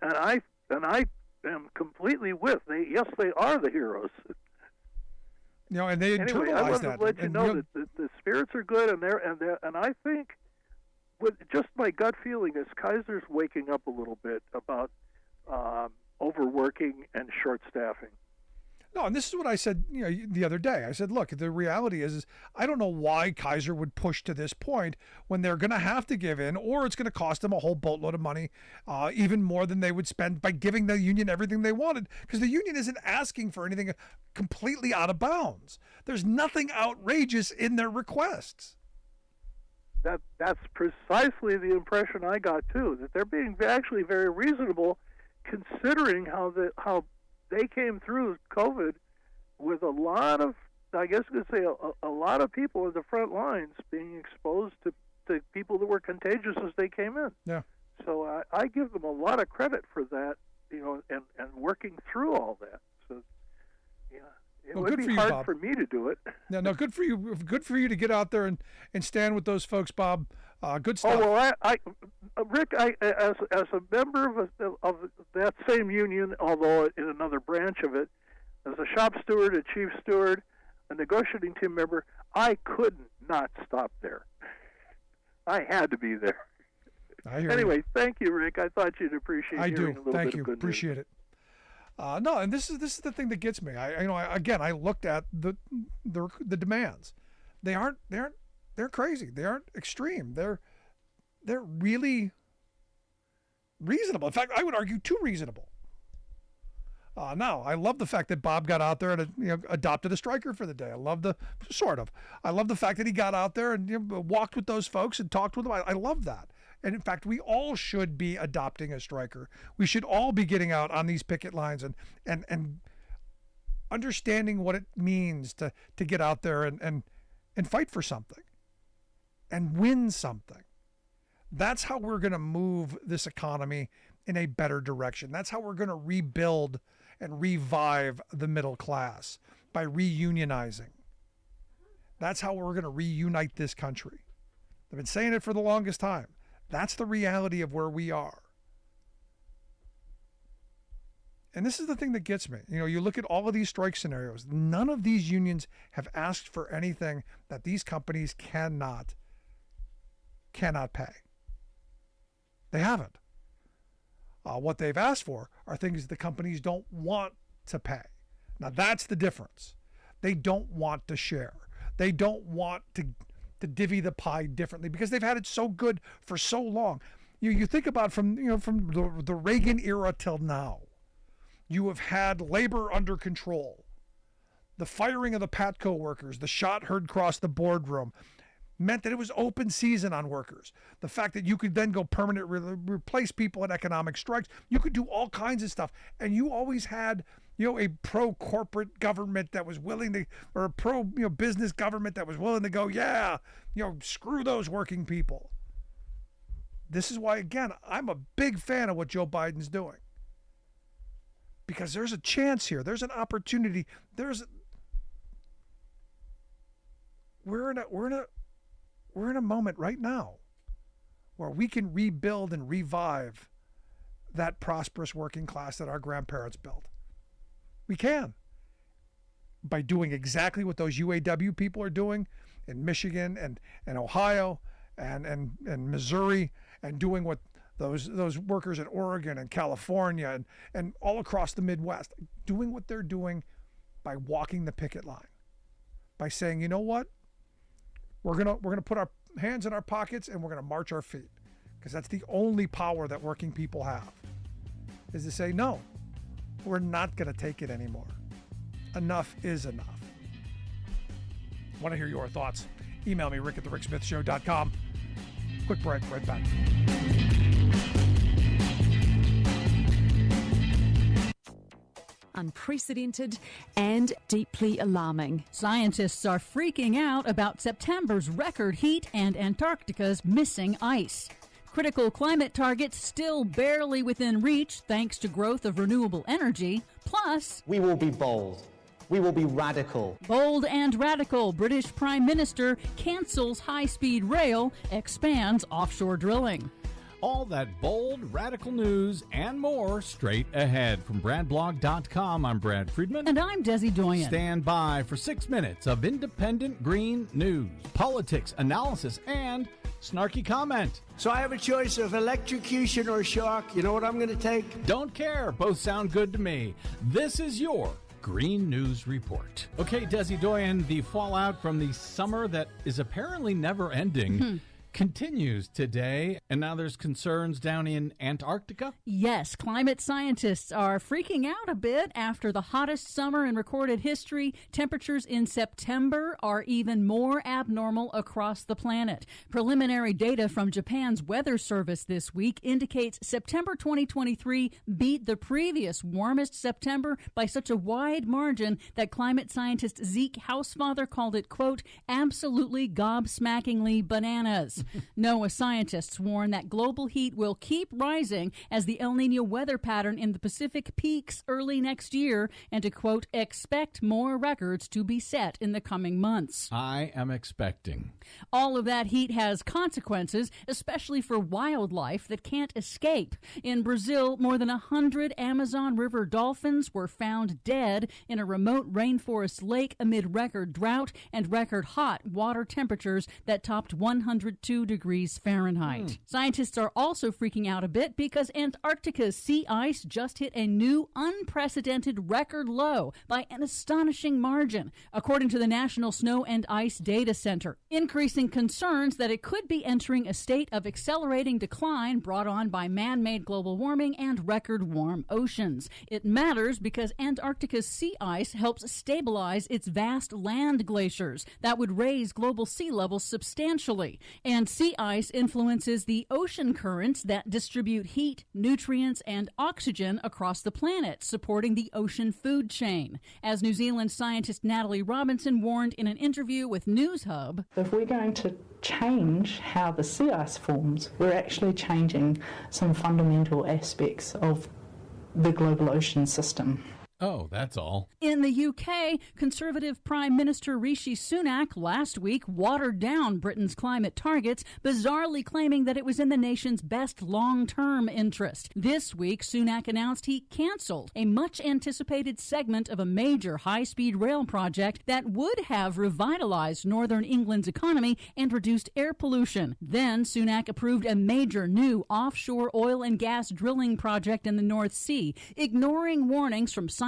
Speaker 8: am completely with. Yes, they are the heroes.
Speaker 2: And they
Speaker 8: anyway, I
Speaker 2: internalize
Speaker 8: wanted
Speaker 2: that.
Speaker 8: to let you know that the spirits are good, and I think, with just my gut feeling, is Kaiser's waking up a little bit about overworking and short staffing.
Speaker 2: No, and this is what I said, the other day. I said, look, the reality is I don't know why Kaiser would push to this point when they're going to have to give in, or it's going to cost them a whole boatload of money, even more than they would spend by giving the union everything they wanted, because the union isn't asking for anything completely out of bounds. There's nothing outrageous in their requests.
Speaker 8: That's precisely the impression I got too, that they're being actually very reasonable, considering how they came through COVID with a lot of, I guess you could say, a lot of people in the front lines being exposed to people that were contagious as they came in.
Speaker 2: Yeah.
Speaker 8: So I give them a lot of credit for that, and working through all that. So, yeah, it would be hard for me to do it.
Speaker 2: No, good for you. Good for you to get out there and stand with those folks, Bob. Good stuff.
Speaker 8: Oh well, Rick, as a member of that same union, although in another branch of it, as a shop steward, a chief steward, a negotiating team member, I could not stop there. I had to be there. Anyway, thank you, Rick. I thought you'd appreciate hearing a little
Speaker 2: Thank
Speaker 8: bit
Speaker 2: you.
Speaker 8: of good
Speaker 2: Appreciate
Speaker 8: news.
Speaker 2: it. No, and this is the thing that gets me. I looked at the demands. They're crazy. They aren't extreme. They're really reasonable. In fact, I would argue too reasonable. Now, I love the fact that Bob got out there and adopted a striker for the day. I love the fact that he got out there and walked with those folks and talked with them. I love that. And in fact, we all should be adopting a striker. We should all be getting out on these picket lines and understanding what it means to get out there and fight for something and win something. That's how we're going to move this economy in a better direction. That's how we're going to rebuild and revive the middle class, by reunionizing. That's how we're going to reunite this country. I've been saying it for the longest time. That's the reality of where we are. And this is the thing that gets me. You look at all of these strike scenarios. None of these unions have asked for anything that these companies cannot pay. They haven't. What they've asked for are things the companies don't want to pay. Now that's the difference. They don't want to share. They don't want to divvy the pie differently because they've had it so good for so long. You think about from the Reagan era till now, you have had labor under control. The firing of the Patco workers, the shot heard across the boardroom, meant that it was open season on workers. The fact that you could then go permanently replace people in economic strikes, you could do all kinds of stuff. And you always had, a pro-corporate government that was willing to, or a pro-business government that was willing to go, screw those working people. This is why, again, I'm a big fan of what Joe Biden's doing. Because there's a chance here. There's an opportunity. We're in a moment right now where we can rebuild and revive that prosperous working class that our grandparents built. We can. By doing exactly what those UAW people are doing in Michigan and Ohio and Missouri, and doing what those workers in Oregon and California and all across the Midwest, doing what they're doing by walking the picket line, by saying, you know what? We're gonna put our hands in our pockets and we're gonna march our feet, because that's the only power that working people have, is to say, no, we're not gonna take it anymore. Enough is enough. Want to hear your thoughts? Email me, rick@thericksmithshow.com. Quick break, right back.
Speaker 9: Unprecedented and deeply alarming.
Speaker 10: Scientists are freaking out about September's record heat and Antarctica's missing ice. Critical climate targets still barely within reach thanks to growth of renewable energy. Plus,
Speaker 11: we will be bold. We will be radical.
Speaker 10: Bold and radical. British Prime Minister cancels high-speed rail, expands offshore drilling.
Speaker 4: All that bold, radical news and more straight ahead. From BradBlog.com, I'm Brad Friedman.
Speaker 10: And I'm Desi Doyen.
Speaker 4: Stand by for 6 minutes of independent green news, politics, analysis, and snarky comment.
Speaker 12: So I have a choice of electrocution or shock. You know what I'm going to take?
Speaker 4: Don't care. Both sound good to me. This is your Green News Report. Okay, Desi Doyen, the fallout from the summer that is apparently never ending continues today, and now there's concerns down in Antarctica?
Speaker 10: Yes, climate scientists are freaking out a bit after the hottest summer in recorded history. Temperatures in September are even more abnormal across the planet. Preliminary data from Japan's Weather Service this week indicates September 2023 beat the previous warmest September by such a wide margin that climate scientist Zeke Housefather called it, quote, absolutely gobsmackingly bananas. NOAA scientists warn that global heat will keep rising as the El Nino weather pattern in the Pacific peaks early next year, and to, quote, expect more records to be set in the coming months.
Speaker 4: I am expecting.
Speaker 10: All of that heat has consequences, especially for wildlife that can't escape. In Brazil, more than 100 Amazon River dolphins were found dead in a remote rainforest lake amid record drought and record hot water temperatures that topped 102 degrees Fahrenheit. Scientists are also freaking out a bit because Antarctica's sea ice just hit a new unprecedented record low by an astonishing margin, according to the National Snow and Ice Data Center, increasing concerns that it could be entering a state of accelerating decline brought on by man-made global warming and record warm oceans. It matters because Antarctica's sea ice helps stabilize its vast land glaciers that would raise global sea levels substantially. And sea ice influences the ocean currents that distribute heat, nutrients, and oxygen across the planet, supporting the ocean food chain. As New Zealand scientist Natalie Robinson warned in an interview with News Hub,
Speaker 13: if we're going to change how the sea ice forms, we're actually changing some fundamental aspects of the global ocean system.
Speaker 4: Oh, that's all.
Speaker 10: In the UK, Conservative Prime Minister Rishi Sunak last week watered down Britain's climate targets, bizarrely claiming that it was in the nation's best long-term interest. This week, Sunak announced he canceled a much-anticipated segment of a major high-speed rail project that would have revitalized northern England's economy and reduced air pollution. Then, Sunak approved a major new offshore oil and gas drilling project in the North Sea, ignoring warnings from scientists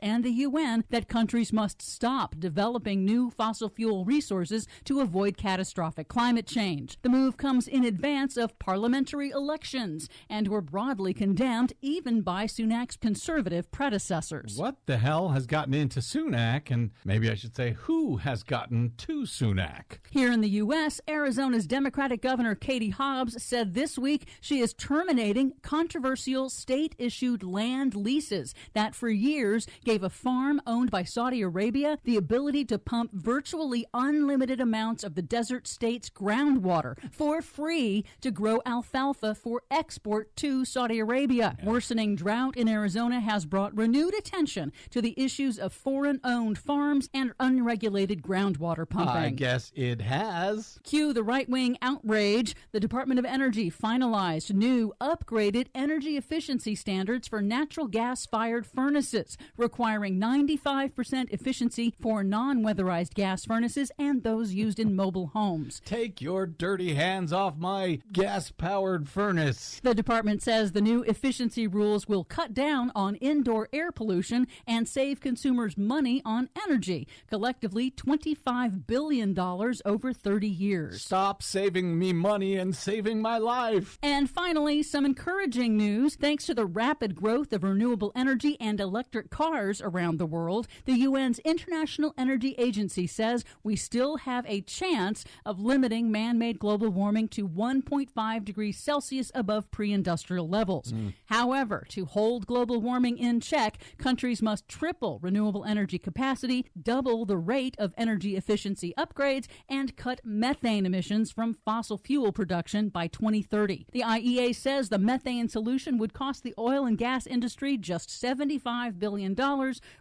Speaker 10: and the UN that countries must stop developing new fossil fuel resources to avoid catastrophic climate change. The move comes in advance of parliamentary elections and were broadly condemned even by Sunak's conservative predecessors.
Speaker 4: What the hell has gotten into Sunak? And maybe I should say, who has gotten to Sunak?
Speaker 10: Here in the U.S., Arizona's Democratic Governor Katie Hobbs said this week she is terminating controversial state-issued land leases that for years gave a farm owned by Saudi Arabia the ability to pump virtually unlimited amounts of the desert state's groundwater for free to grow alfalfa for export to Saudi Arabia. Worsening drought in Arizona has brought renewed attention to the issues of foreign-owned farms and unregulated groundwater pumping.
Speaker 4: I guess it has.
Speaker 10: Cue the right-wing outrage. The Department of Energy finalized new, upgraded energy efficiency standards for natural gas-fired furnaces, requiring 95% efficiency for non-weatherized gas furnaces and those used in mobile homes.
Speaker 4: Take your dirty hands off my gas-powered furnace.
Speaker 10: The department says the new efficiency rules will cut down on indoor air pollution and save consumers money on energy, collectively $25 billion over 30 years.
Speaker 4: Stop saving me money and saving my life.
Speaker 10: And finally, some encouraging news. Thanks to the rapid growth of renewable energy and electric cars around the world, the UN's International Energy Agency says we still have a chance of limiting man-made global warming to 1.5 degrees Celsius above pre-industrial levels. However, to hold global warming in check, countries must triple renewable energy capacity, double the rate of energy efficiency upgrades, and cut methane emissions from fossil fuel production by 2030. The IEA says the methane solution would cost the oil and gas industry just $75 billion billion,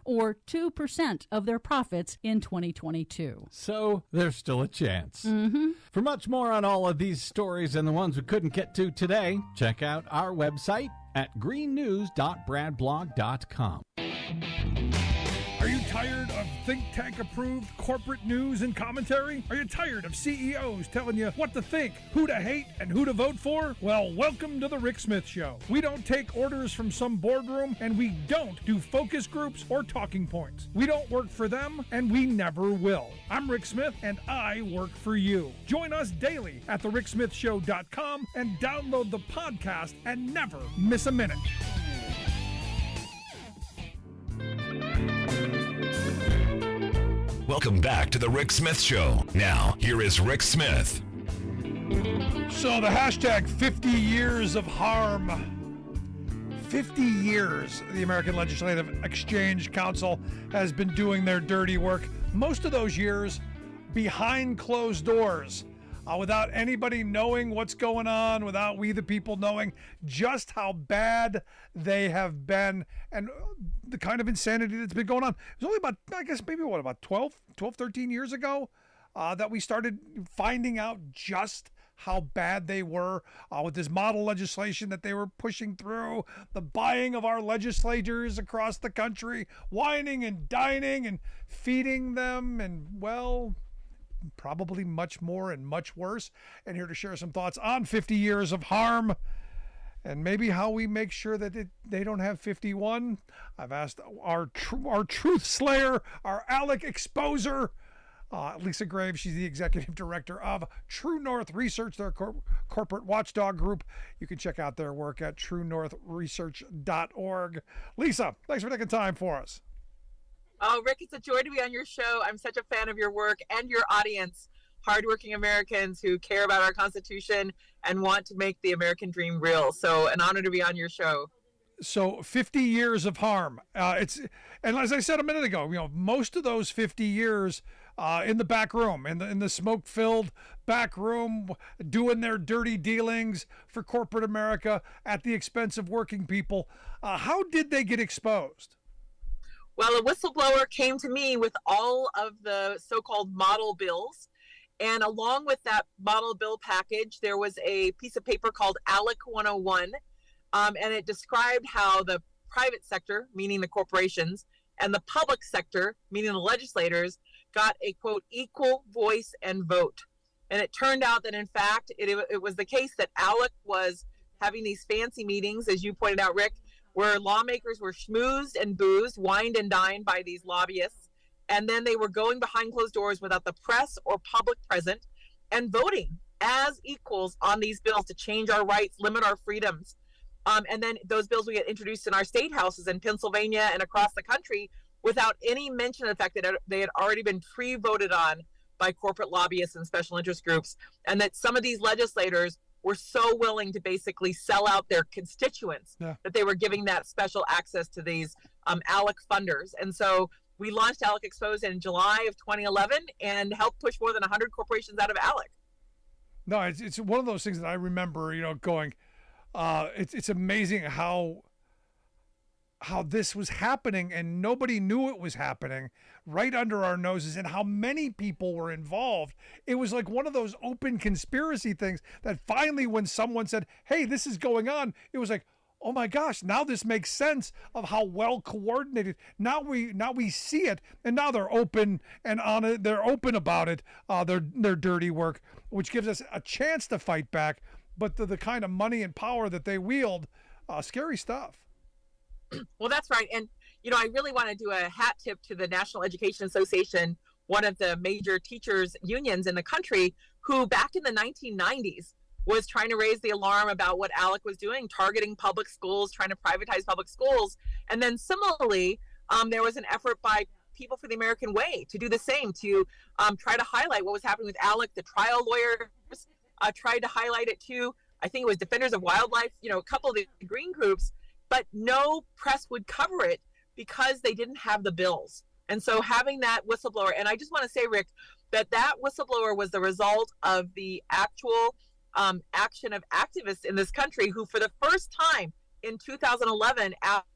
Speaker 10: or 2% of their profits in 2022.
Speaker 4: So there's still a chance. For much more on all of these stories and the ones we couldn't get to today, check out our website at greennews.bradblog.com.
Speaker 2: Are you tired of think tank approved corporate news and commentary? Are you tired of CEOs telling you what to think, who to hate, and who to vote for? Well, welcome to the Rick Smith Show. We don't take orders from some boardroom, and we don't do focus groups or talking points. We don't work for them, and we never will. I'm Rick Smith, and I work for you. Join us daily at thericksmithshow.com and download the podcast and never miss a minute.
Speaker 1: Welcome back to the Rick Smith Show. Now, here is Rick Smith.
Speaker 2: So the hashtag 50 years of harm. 50 years the American Legislative Exchange Council has been doing their dirty work. Most of those years behind closed doors, without anybody knowing what's going on, without we the people knowing just how bad they have been and the kind of insanity that's been going on. It was only about, I guess, maybe about 12, 13 years ago that we started finding out just how bad they were with this model legislation that they were pushing through, the buying of our legislators across the country, whining and dining and feeding them, and, well, probably much more and much worse. And here to share some thoughts on 50 years of harm and maybe how we make sure that they don't have 51. I've asked our truth slayer, our ALEC exposer, Lisa Graves. She's the executive director of True North Research, their corporate watchdog group. You can check out their work at truenorthresearch.org. Lisa, thanks for taking time for us.
Speaker 14: Oh, Rick, it's a joy to be on your show. I'm such a fan of your work and your audience, hardworking Americans who care about our Constitution and want to make the American dream real. So an honor to be on your show.
Speaker 2: So 50 years of harm. And as I said a minute ago, most of those 50 years in the back room, in the smoke-filled back room, doing their dirty dealings for corporate America at the expense of working people. How did they get exposed?
Speaker 14: Well, a whistleblower came to me with all of the so-called model bills. And along with that model bill package, there was a piece of paper called ALEC 101. And it described how the private sector, meaning the corporations, and the public sector, meaning the legislators, got a, quote, equal voice and vote. And it turned out that, in fact, it was the case that ALEC was having these fancy meetings, as you pointed out, Rick, where lawmakers were schmoozed and boozed, wined and dined by these lobbyists. And then they were going behind closed doors without the press or public present and voting as equals on these bills to change our rights, limit our freedoms. And then those bills would get introduced in our state houses in Pennsylvania and across the country without any mention of the fact that they had already been pre-voted on by corporate lobbyists and special interest groups. And that some of these legislators were so willing to basically sell out their constituents that they were giving that special access to these ALEC funders. And so we launched ALEC Exposed in July of 2011 and helped push more than 100 corporations out of ALEC.
Speaker 2: No, it's one of those things that I remember, going, it's amazing how this was happening and nobody knew it was happening right under our noses and how many people were involved. It was like one of those open conspiracy things that finally when someone said, hey, this is going on, it was like, oh my gosh, now this makes sense of how well coordinated. Now we see it, and now they're open and on it. They're open about it, their dirty work, which gives us a chance to fight back. But the kind of money and power that they wield, scary stuff.
Speaker 14: Well, that's right. And, I really want to do a hat tip to the National Education Association, one of the major teachers unions in the country, who back in the 1990s was trying to raise the alarm about what ALEC was doing, targeting public schools, trying to privatize public schools. And then similarly, there was an effort by People for the American Way to do the same, to try to highlight what was happening with ALEC. The trial lawyers tried to highlight it too. I think it was Defenders of Wildlife, a couple of the green groups, but no press would cover it because they didn't have the bills. And so having that whistleblower, and I just want to say, Rick, that whistleblower was the result of the actual action of activists in this country who, for the first time in 2011,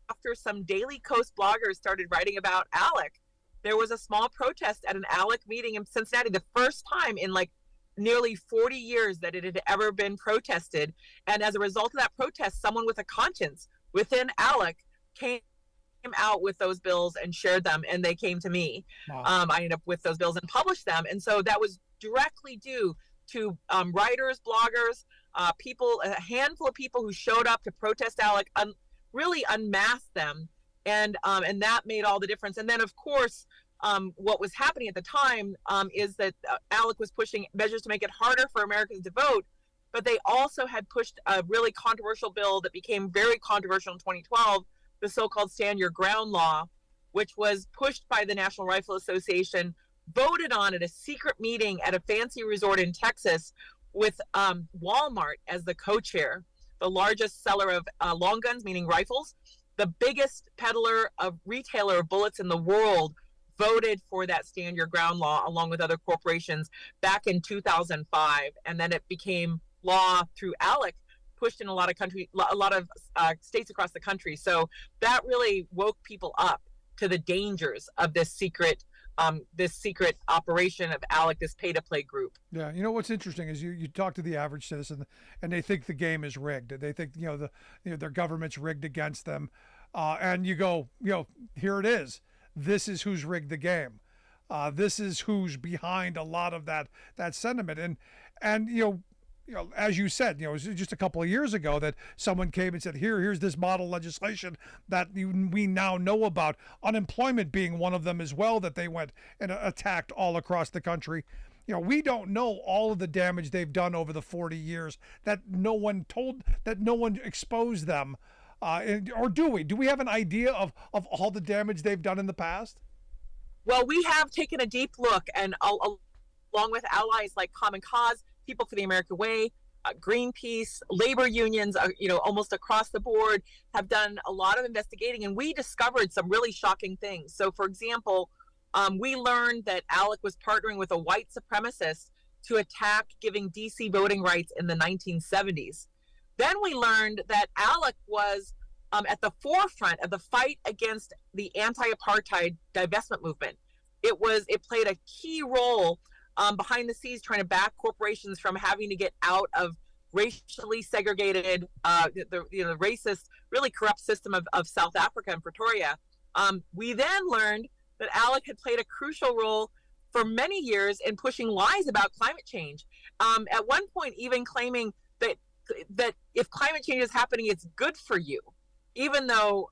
Speaker 14: after some Daily Coast bloggers started writing about ALEC, there was a small protest at an ALEC meeting in Cincinnati, the first time in like nearly 40 years that it had ever been protested. And as a result of that protest, someone with a conscience within ALEC came out with those bills and shared them, and they came to me.
Speaker 2: Wow.
Speaker 14: I ended up with those bills and published them. And so that was directly due to writers, bloggers, people, a handful of people who showed up to protest ALEC, really unmasked them. And that made all the difference. And then, of course, what was happening at the time is that ALEC was pushing measures to make it harder for Americans to vote, but they also had pushed a really controversial bill that became very controversial in 2012, the so-called Stand Your Ground law, which was pushed by the National Rifle Association, voted on at a secret meeting at a fancy resort in Texas with Walmart as the co-chair, the largest seller of long guns, meaning rifles, the biggest retailer of bullets in the world, voted for that Stand Your Ground law along with other corporations back in 2005. And then it became law through ALEC, pushed in a lot of states across the country. So that really woke people up to the dangers of this secret operation of ALEC, this pay-to-play group.
Speaker 2: Yeah, you know what's interesting is you talk to the average citizen, and they think the game is rigged. They think their government's rigged against them, and you go, here it is. This is who's rigged the game. This is who's behind a lot of that sentiment. And as you said, it was just a couple of years ago that someone came and said, here's this model legislation that we now know about. Unemployment being one of them as well, that they went and attacked all across the country. We don't know all of the damage they've done over the 40 years that no one exposed them. Or do we? Do we have an idea of all the damage they've done in the past?
Speaker 14: Well, we have taken a deep look, and along with allies like Common Cause, People for the American Way, Greenpeace, labor unions, almost across the board have done a lot of investigating, and we discovered some really shocking things. So, for example, we learned that ALEC was partnering with a white supremacist to attack giving DC voting rights in the 1970s. Then we learned that ALEC was at the forefront of the fight against the anti-apartheid divestment movement. It played a key role behind the scenes, trying to back corporations from having to get out of racially segregated, the racist, really corrupt system of South Africa and Pretoria. We then learned that ALEC had played a crucial role for many years in pushing lies about climate change. At one point, even claiming that if climate change is happening, it's good for you, even though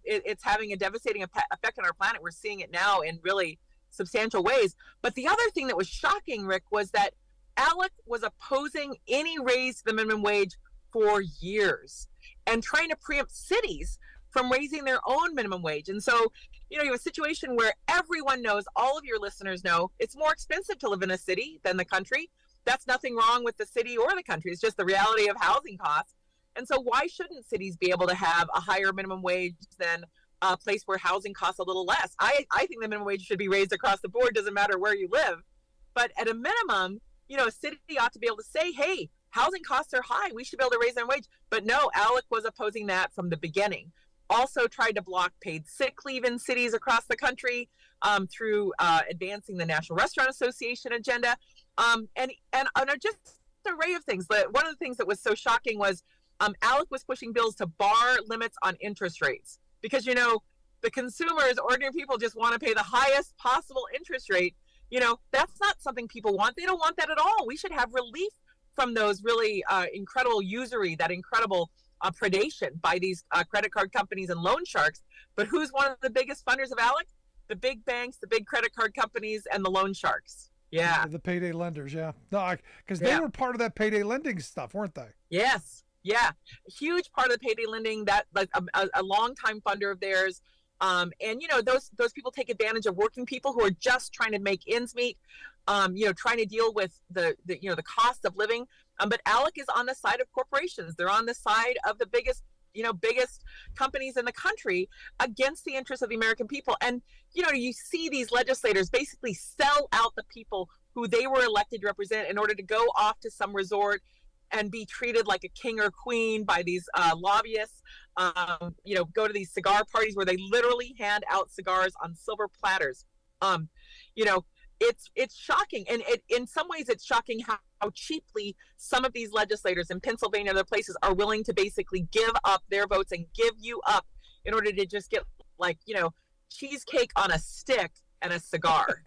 Speaker 14: it's having a devastating effect on our planet. We're seeing it now in really substantial ways. But the other thing that was shocking, Rick, was that ALEC was opposing any raise to the minimum wage for years and trying to preempt cities from raising their own minimum wage. And so, you have a situation where everyone knows, all of your listeners know, it's more expensive to live in a city than the country. That's nothing wrong with the city or the country. It's just the reality of housing costs. And so why shouldn't cities be able to have a higher minimum wage than a place where housing costs a little less? I think the minimum wage should be raised across the board, doesn't matter where you live. But at a minimum, a city ought to be able to say, hey, housing costs are high, we should be able to raise their wage. But no, ALEC was opposing that from the beginning. Also tried to block paid sick leave in cities across the country through advancing the National Restaurant Association agenda, and just an array of things. But one of the things that was so shocking was ALEC was pushing bills to bar limits on interest rates, because the consumers, ordinary people, just want to pay the highest possible interest rate. That's not something people want. They don't want that at all. We should have relief from those really incredible usury, that incredible predation by these credit card companies and loan sharks. But who's one of the biggest funders of ALEC? The big banks, the big credit card companies, and the loan sharks. Yeah.
Speaker 2: The payday lenders, yeah. No, because they were part of that payday lending stuff, weren't they?
Speaker 14: Yes. Yeah. A huge part of the payday lending, that like a longtime funder of theirs. And those people take advantage of working people who are just trying to make ends meet, trying to deal with the cost of living. But ALEC is on the side of corporations. They're on the side of the biggest companies in the country against the interests of the American people. And, you see these legislators basically sell out the people who they were elected to represent in order to go off to some resort and be treated like a king or queen by these lobbyists. Go to these cigar parties where they literally hand out cigars on silver platters. It's shocking, and in some ways it's shocking how cheaply some of these legislators in Pennsylvania and other places are willing to basically give up their votes and give you up in order to just get cheesecake on a stick and a cigar.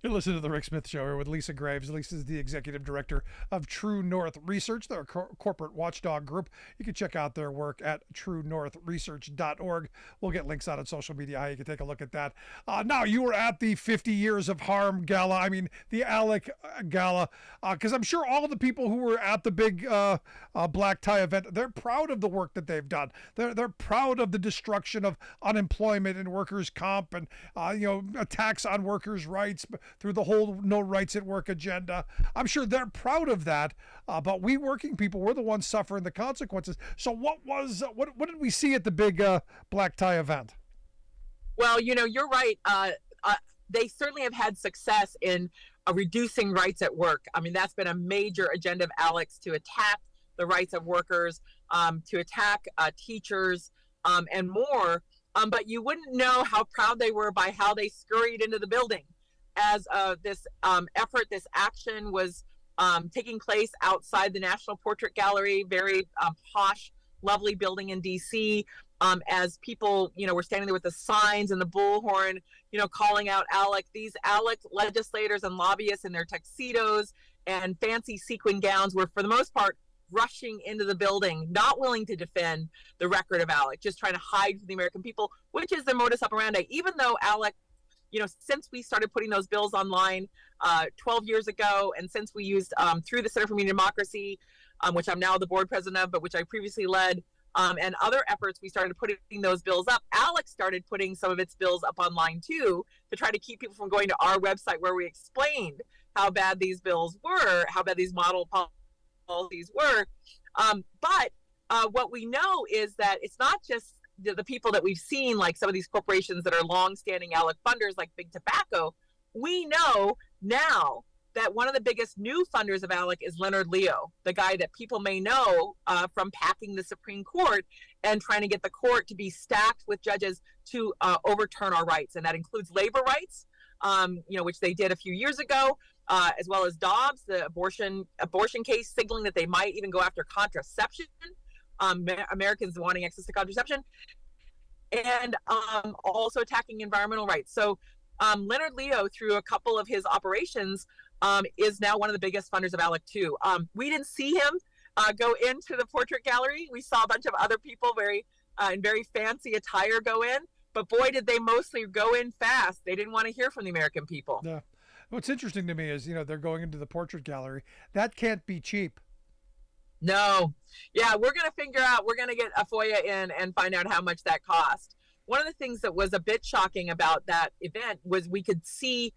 Speaker 2: You're listening to The Rick Smith Show here with Lisa Graves. Lisa is the executive director of True North Research. They're a corporate watchdog group. You can check out their work at truenorthresearch.org. We'll get links out on social media how you can take a look at that. Now, you were at the 50 Years of Harm Gala, the ALEC Gala, because I'm sure all the people who were at the big black tie event, they're proud of the work that they've done. They're proud of the destruction of unemployment and workers' comp and attacks on workers' rights through the whole no rights at work agenda. I'm sure they're proud of that, but we working people, we're the ones suffering the consequences. So what did we see at the big black tie event?
Speaker 14: Well, you're right. They certainly have had success in reducing rights at work. That's been a major agenda of ALEC's, to attack the rights of workers, to attack teachers, and more. But you wouldn't know how proud they were by how they scurried into the building as this effort, this action was taking place outside the National Portrait Gallery, very posh, lovely building in D.C., as people, were standing there with the signs and the bullhorn, calling out ALEC. These ALEC legislators and lobbyists in their tuxedos and fancy sequin gowns were, for the most part, rushing into the building, not willing to defend the record of ALEC, just trying to hide from the American people, which is their modus operandi. Even though ALEC, since we started putting those bills online 12 years ago, and since we used through the Center for Media Democracy, which I'm now the board president of, but which I previously led, and other efforts, we started putting those bills up. ALEC started putting some of its bills up online too, to try to keep people from going to our website where we explained how bad these bills were, how bad these model policies were. But what we know is that it's not just the people that we've seen, like some of these corporations that are long-standing ALEC funders, like Big Tobacco. We know now that one of the biggest new funders of ALEC is Leonard Leo, the guy that people may know from packing the Supreme Court and trying to get the court to be stacked with judges to overturn our rights. And that includes labor rights, which they did a few years ago, as well as Dobbs, the abortion case, signaling that they might even go after contraception, Americans wanting access to contraception, and also attacking environmental rights. So Leonard Leo, through a couple of his operations, is now one of the biggest funders of ALEC too. We didn't see him go into the portrait gallery. We saw a bunch of other people in very fancy attire go in, but boy, did they mostly go in fast. They didn't want to hear from the American people.
Speaker 2: Yeah. What's interesting to me is, they're going into the portrait gallery. That can't be cheap.
Speaker 14: No. Yeah, we're going to get a FOIA in and find out how much that cost. One of the things that was a bit shocking about that event was we could see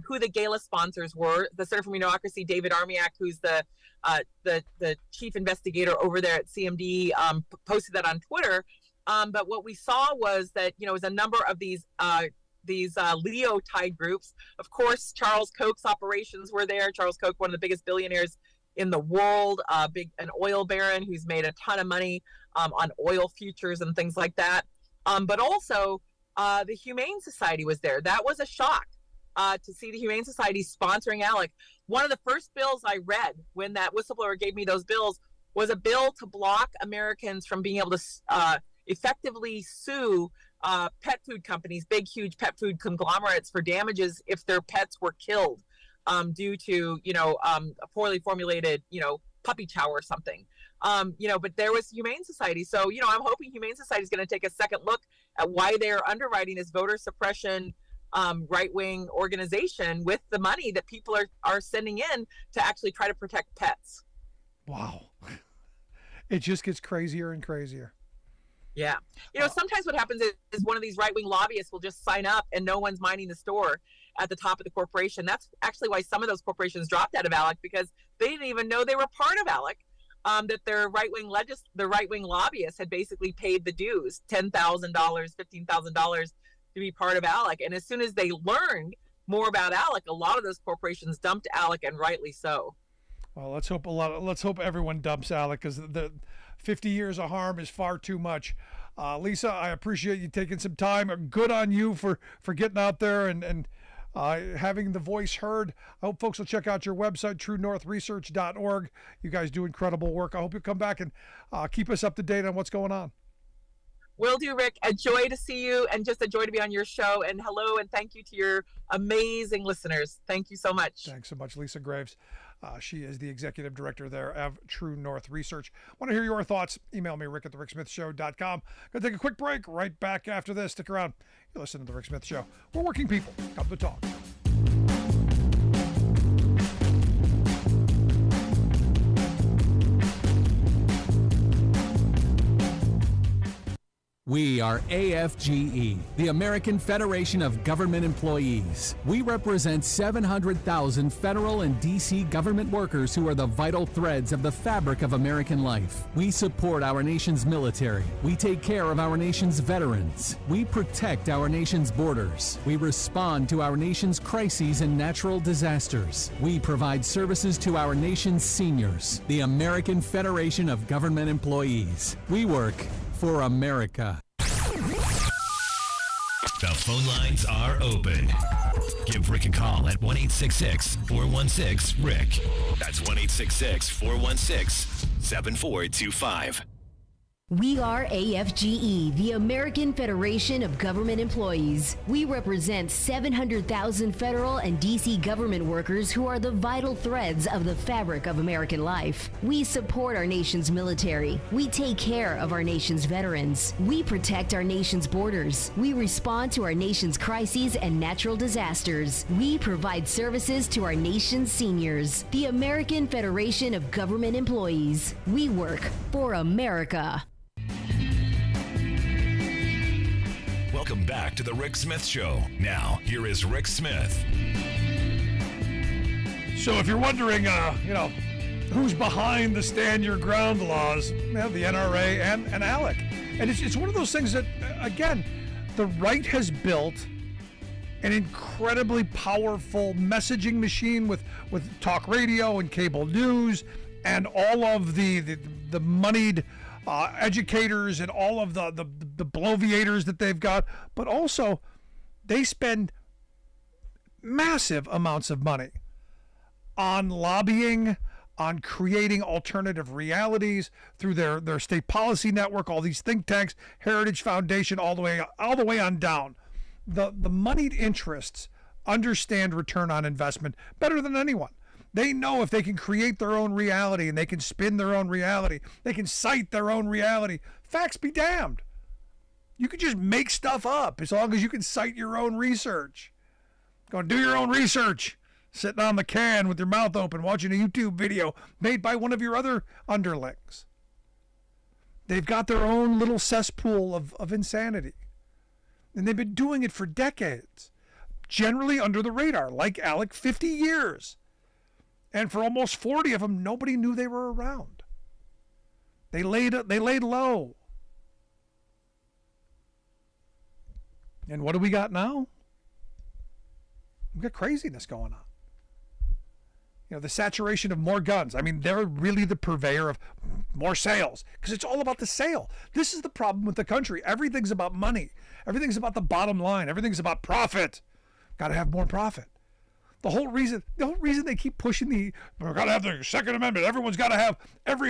Speaker 14: who the gala sponsors were. The Center for Media Democracy, David Armiak, who's the chief investigator over there at CMD, posted that on Twitter. But what we saw was that, it was a number of these Leo tie groups. Of course, Charles Koch's operations were there. Charles Koch, one of the biggest billionaires in the world, an oil baron who's made a ton of money on oil futures and things like that. But also the Humane Society was there. That was a shock to see the Humane Society sponsoring ALEC. One of the first bills I read when that whistleblower gave me those bills was a bill to block Americans from being able to effectively sue pet food companies, big, huge pet food conglomerates, for damages if their pets were killed due to, a poorly formulated, puppy chow or something. But there was Humane Society. So, I'm hoping Humane Society is going to take a second look at why they are underwriting this voter suppression right-wing organization with the money that people are sending in to actually try to protect pets.
Speaker 2: Wow. It just gets crazier and crazier.
Speaker 14: Yeah. Sometimes what happens is one of these right-wing lobbyists will just sign up and no one's minding the store at the top of the corporation. That's actually why some of those corporations dropped out of ALEC, because they didn't even know they were part of ALEC, that their right-wing lobbyists had basically paid the dues, $10,000, $15,000 to be part of ALEC. And as soon as they learned more about ALEC, a lot of those corporations dumped ALEC, and rightly so.
Speaker 2: Well, let's hope everyone dumps Alec, because the 50 years of harm is far too much. Lisa, I appreciate you taking some time. Good on you for getting out there and having the voice heard. I hope folks will check out your website, truenorthresearch.org. You guys do incredible work. I hope you come back and keep us up to date on what's going on.
Speaker 14: Will do, Rick. A joy to see you and just a joy to be on your show. And hello and thank you to your amazing listeners. Thank you so much.
Speaker 2: Thanks so much, Lisa Graves. She is the executive director there of True North Research. Want to hear your thoughts? Email me, rick@thericksmithshow.com. Going to take a quick break. Right back after this. Stick around. You listen to The Rick Smith Show. We're working people. Come to talk.
Speaker 4: We are AFGE, the American Federation of Government Employees. We represent 700,000 federal and D.C. government workers who are the vital threads of the fabric of American life. We support our nation's military. We take care of our nation's veterans. We protect our nation's borders. We respond to our nation's crises and natural disasters. We provide services to our nation's seniors. The American Federation of Government Employees. We work for America.
Speaker 1: The phone lines are open. Give Rick a call at 1-866-416-RICK. That's 1-866-416-7425.
Speaker 15: We are AFGE, the American Federation of Government Employees. We represent 700,000 federal and D.C. government workers who are the vital threads of the fabric of American life. We support our nation's military. We take care of our nation's veterans. We protect our nation's borders. We respond to our nation's crises and natural disasters. We provide services to our nation's seniors. The American Federation of Government Employees. We work for America.
Speaker 1: Welcome back to the Rick Smith Show. Now, here is Rick Smith.
Speaker 2: So if you're wondering, who's behind the stand your ground laws, the NRA and ALEC. And it's one of those things that, again, the right has built an incredibly powerful messaging machine with talk radio and cable news and all of the moneyed educators and all of the bloviators that they've got, but also they spend massive amounts of money on lobbying, on creating alternative realities through their state policy network, all these think tanks, Heritage Foundation, all the way on down. The moneyed interests understand return on investment better than anyone. They know if they can create their own reality and they can spin their own reality, they can cite their own reality. Facts be damned. You can just make stuff up as long as you can cite your own research. Go and do your own research. Sitting on the can with your mouth open, watching a YouTube video made by one of your other underlings. They've got their own little cesspool of insanity. And they've been doing it for decades. Generally under the radar, like ALEC, 50 years. And for almost 40 of them, nobody knew they were around. They laid low. And what do we got now? We've got craziness going on. The saturation of more guns. I mean, they're really the purveyor of more sales because it's all about the sale. This is the problem with the country. Everything's about money. Everything's about the bottom line. Everything's about profit. Got to have more profit. The whole reason they keep pushing we've got to have the Second Amendment. Every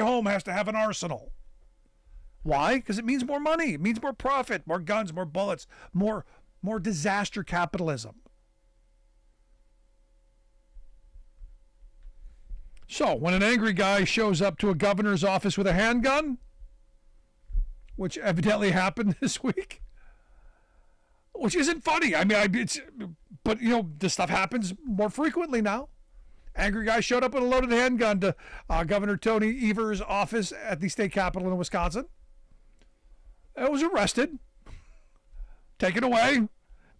Speaker 2: home has to have an arsenal. Why? Because it means more money. It means more profit, more guns, more bullets, more disaster capitalism. So when an angry guy shows up to a governor's office with a handgun, which evidently happened this week, which isn't funny. I mean, but this stuff happens more frequently now. Angry guy showed up with a loaded handgun to Governor Tony Evers' office at the state capitol in Wisconsin. It was arrested, taken away,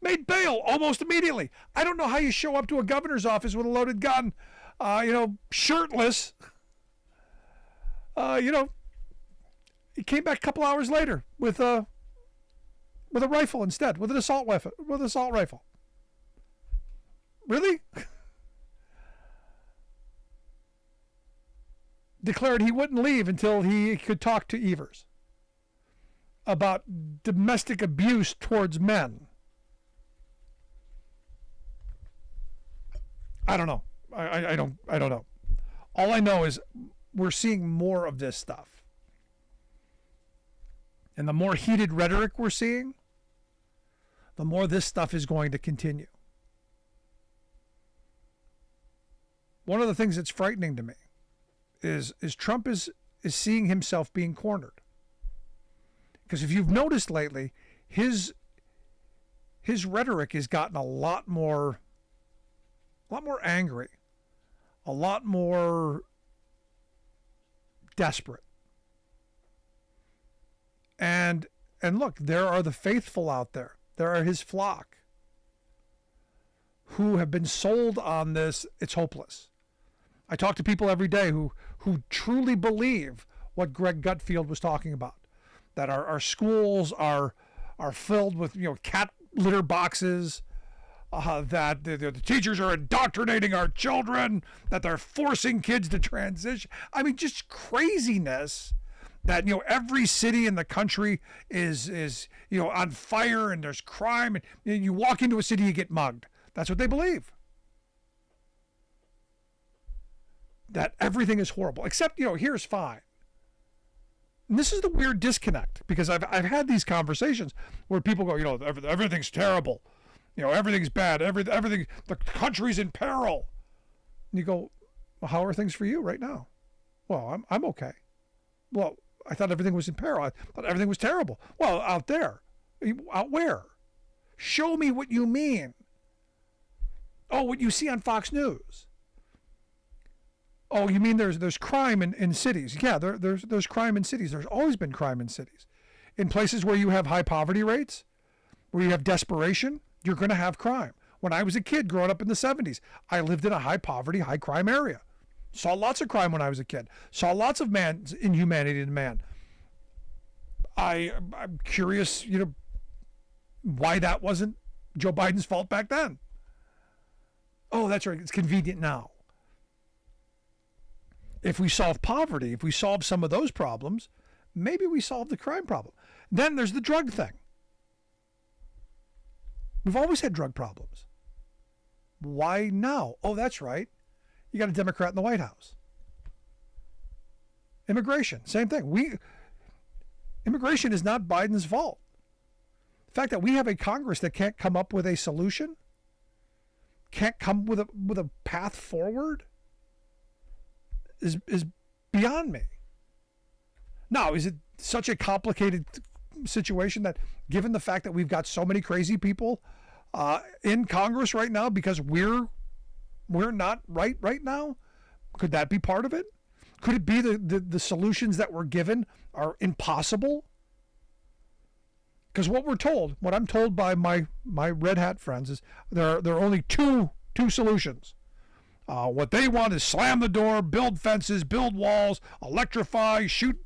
Speaker 2: made bail almost immediately. I don't know how you show up to a governor's office with a loaded gun, shirtless. He came back a couple hours later with a rifle instead, with an assault rifle. Really? declared he wouldn't leave until he could talk to Evers about domestic abuse towards men. I don't know. I don't know. All I know is we're seeing more of this stuff. And the more heated rhetoric we're seeing, the more this stuff is going to continue. One of the things that's frightening to me is Trump is seeing himself being cornered. Because if you've noticed lately, his rhetoric has gotten a lot more angry, a lot more desperate. And look, there are the faithful out there. There are his flock who have been sold on this. It's hopeless. I talk to people every day who truly believe what Greg Gutfeld was talking about, that our schools are filled with cat litter boxes, that the teachers are indoctrinating our children, that they're forcing kids to transition. I mean, just craziness. That every city in the country is on fire and there's crime, and you walk into a city, you get mugged. That's what they believe. That everything is horrible, except here's fine. And this is the weird disconnect, because I've had these conversations where people go, everything's terrible, everything's bad, everything, the country's in peril. And you go, well, how are things for you right now? Well, I'm okay. Well, I thought everything was in peril. I thought everything was terrible. Well, out there. Out where? Show me what you mean. Oh, what you see on Fox News. Oh, you mean there's crime in cities? Yeah, there's crime in cities. There's always been crime in cities. In places where you have high poverty rates, where you have desperation, you're going to have crime. When I was a kid growing up in the 70s, I lived in a high poverty, high crime area. Saw lots of crime when I was a kid. Saw lots of man's inhumanity in man. I'm curious, why that wasn't Joe Biden's fault back then. Oh, that's right. It's convenient now. If we solve poverty, if we solve some of those problems, maybe we solve the crime problem. Then there's the drug thing. We've always had drug problems. Why now? Oh, that's right. You got a Democrat in the White House. Immigration, same thing. Immigration is not Biden's fault. The fact that we have a Congress that can't come up with a solution, can't come with a path forward, is beyond me. Now, is it such a complicated situation that, given the fact that we've got so many crazy people in Congress right now because we're not right now, could that be part of it? Could it be the solutions that we're given are impossible? Because what I'm told by my red hat friends is there are only two solutions. What they want is slam the door, build fences, build walls, electrify, shoot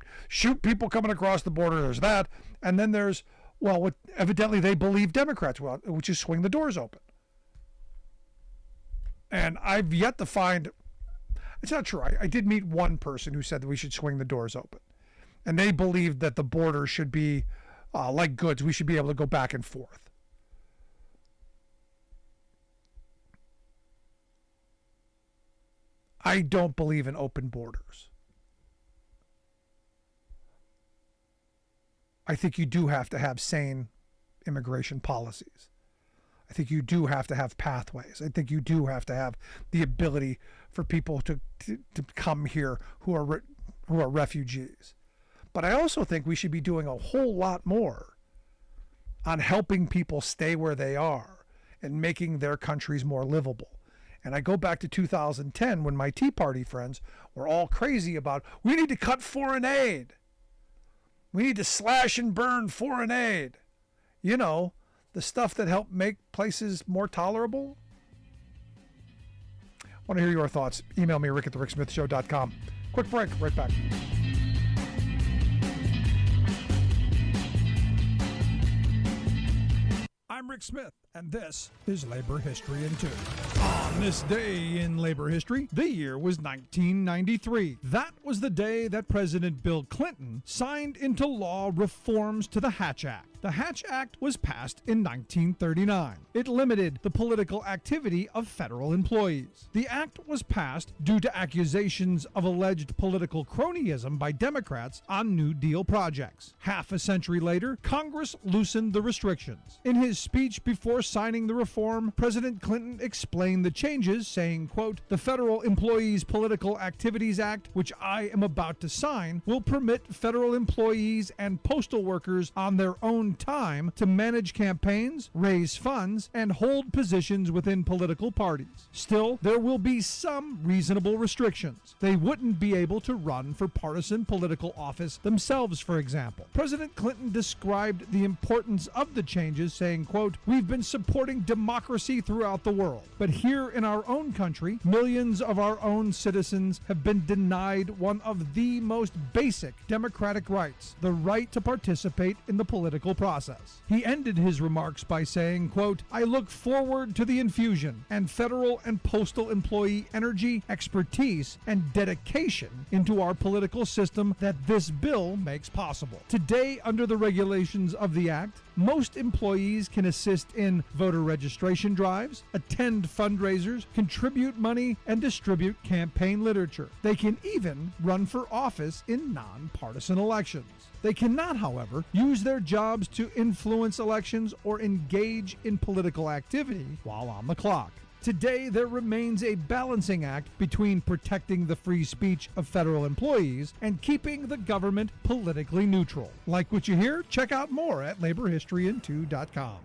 Speaker 2: people coming across the border. There's that. And then there's, what evidently they believe Democrats want, which is swing the doors open. And I've yet to find, it's not true. I did meet one person who said that we should swing the doors open. And they believed that the border should be like goods. We should be able to go back and forth. I don't believe in open borders. I think you do have to have sane immigration policies. I think you do have to have pathways. I think you do have to have the ability for people to come here who are refugees. But I also think we should be doing a whole lot more on helping people stay where they are and making their countries more livable. And I go back to 2010 when my Tea Party friends were all crazy about, we need to cut foreign aid. We need to slash and burn foreign aid. The stuff that helped make places more tolerable. I want to hear your thoughts. Email me, rick@thericksmithshow.com. Quick break, right back. I'm Rick Smith. And this is Labor History in 2. On this day in labor history, the year was 1993. That was the day that President Bill Clinton signed into law reforms to the Hatch Act. The Hatch Act was passed in 1939. It limited the political activity of federal employees. The act was passed due to accusations of alleged political cronyism by Democrats on New Deal projects. Half a century later, Congress loosened the restrictions. In his speech before signing the reform, President Clinton explained the changes, saying, quote, "The Federal Employees Political Activities Act, which I am about to sign, will permit federal employees and postal workers on their own time to manage campaigns, raise funds, and hold positions within political parties. Still, there will be some reasonable restrictions. They wouldn't be able to run for partisan political office themselves, for example." President Clinton described the importance of the changes, saying, quote, "We've been supporting democracy throughout the world, but here in our own country, millions of our own citizens have been denied one of the most basic democratic rights, the right to participate in the political process." He ended his remarks by saying, quote, "I look forward to the infusion and federal and postal employee energy, expertise, and dedication into our political system that this bill makes possible." Today, under the regulations of the Act, most employees can assist in voter registration drives, attend fundraisers, contribute money, and distribute campaign literature. They can even run for office in nonpartisan elections. They cannot, however, use their jobs to influence elections or engage in political activity while on the clock. Today, there remains a balancing act between protecting the free speech of federal employees and keeping the government politically neutral. Like what you hear? Check out more at laborhistoryin2.com.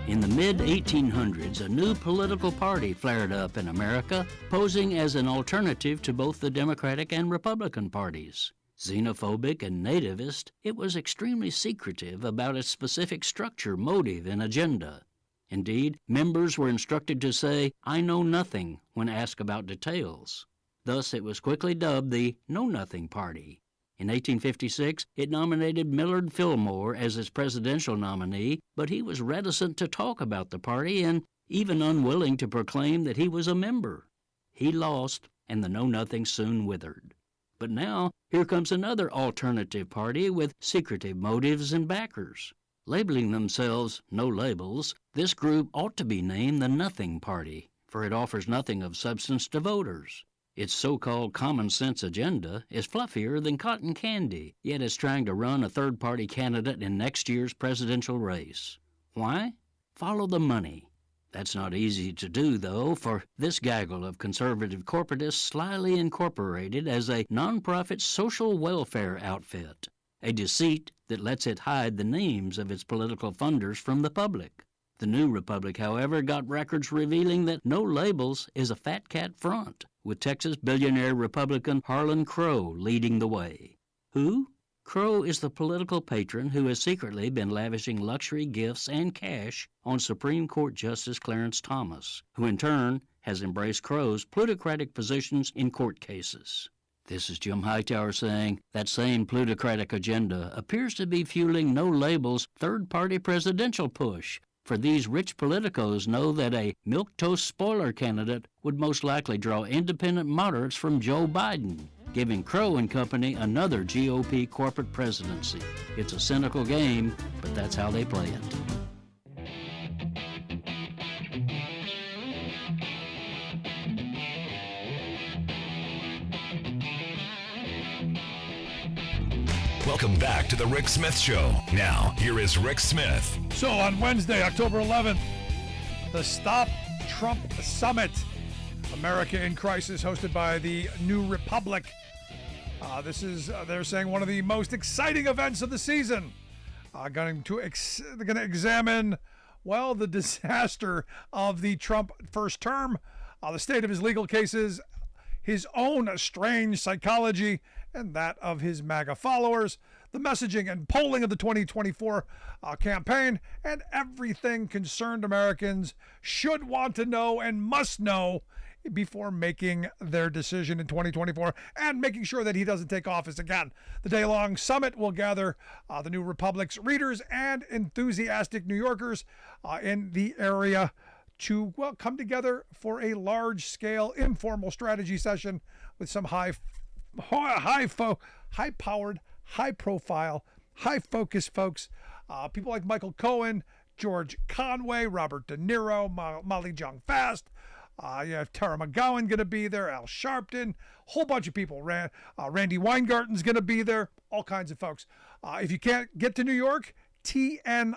Speaker 6: In the mid-1800s, a new political party flared up in America, posing as an alternative to both the Democratic and Republican parties. Xenophobic and nativist, it was extremely secretive about its specific structure, motive, and agenda. Indeed, members were instructed to say, "I know nothing," when asked about details. Thus, it was quickly dubbed the Know-Nothing Party. In 1856, it nominated Millard Fillmore as its presidential nominee, but he was reticent to talk about the party and even unwilling to proclaim that he was a member. He lost, and the Know-Nothing soon withered. But now, here comes another alternative party with secretive motives and backers. Labeling themselves No Labels, this group ought to be named the Nothing Party, for it offers nothing of substance to voters. Its so-called common sense agenda is fluffier than cotton candy, yet it's trying to run a third-party candidate in next year's presidential race. Why? Follow the money. That's not easy to do, though, for this gaggle of conservative corporatists slyly incorporated as a nonprofit social welfare outfit, a deceit that lets it hide the names of its political funders from the public. The New Republic, however, got records revealing that No Labels is a fat cat front, with Texas billionaire Republican Harlan Crow leading the way. Who? Crow is the political patron who has secretly been lavishing luxury gifts and cash on Supreme Court Justice Clarence Thomas, who in turn has embraced Crow's plutocratic positions in court cases. This is Jim Hightower saying that same plutocratic agenda appears to be fueling No Label's third-party presidential push, for these rich politicos know that a milquetoast spoiler candidate would most likely draw independent moderates from Joe Biden, giving Crow and company another GOP corporate presidency. It's a cynical game, but that's how they play it.
Speaker 1: Welcome back to the Rick Smith Show. Now, here is Rick Smith.
Speaker 2: So on Wednesday, October 11th, the Stop Trump Summit, America in Crisis, hosted by the New Republic. This is, they're saying, one of the most exciting events of the season. They're going to examine, well, the disaster of the Trump first term, the state of his legal cases, his own strange psychology, and that of his MAGA followers, the messaging and polling of the 2024 campaign, and everything concerned Americans should want to know and must know before making their decision in 2024 and making sure that he doesn't take office again. The day-long summit will gather the New Republic's readers and enthusiastic New Yorkers in the area to come together for a large-scale informal strategy session with some high-powered, high-profile, high-focus folks. People like Michael Cohen, George Conway, Robert De Niro, Molly Jong Fast. You have Tara McGowan going to be there, Al Sharpton, whole bunch of people. Randy Weingarten's going to be there, all kinds of folks. If you can't get to New York, TNR.com.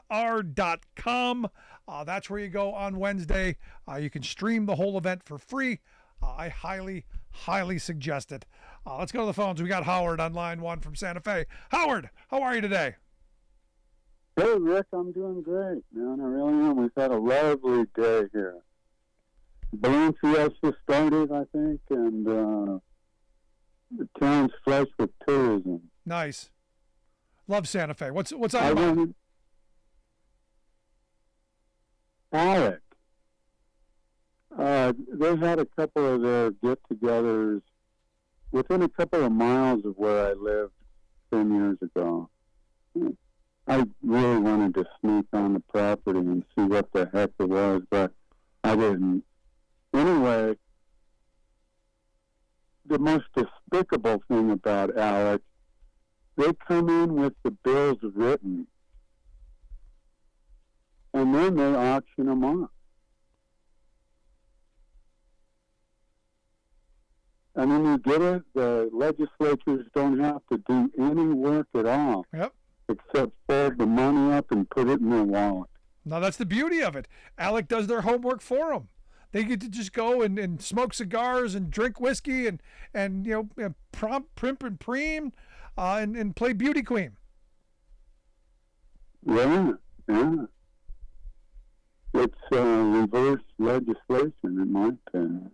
Speaker 2: That's where you go on Wednesday. You can stream the whole event for free. I highly, highly suggest it. Let's go to the phones. We got Howard on line 1 from Santa Fe. Howard, how are you today?
Speaker 16: Hey, Rick, I'm doing great, man. I really am. We've had a lovely day here. Balloon Fiesta started, I think, and the town's flush with tourism.
Speaker 2: Nice. Love Santa Fe. What's on your mind?
Speaker 16: Alec. They had a couple of their get-togethers within a couple of miles of where I lived 10 years ago. I really wanted to sneak on the property and see what the heck it was, but I didn't. Anyway, the most despicable thing about Alec, they come in with the bills written, and then they auction them off. And then you get it, the legislatures don't have to do any work at all.
Speaker 2: Yep.
Speaker 16: Except fold the money up and put it in their wallet.
Speaker 2: Now, that's the beauty of it. Alec does their homework for them. They get to just go and smoke cigars and drink whiskey and primp and preem and play beauty queen.
Speaker 16: Yeah. It's reverse legislation, in my opinion.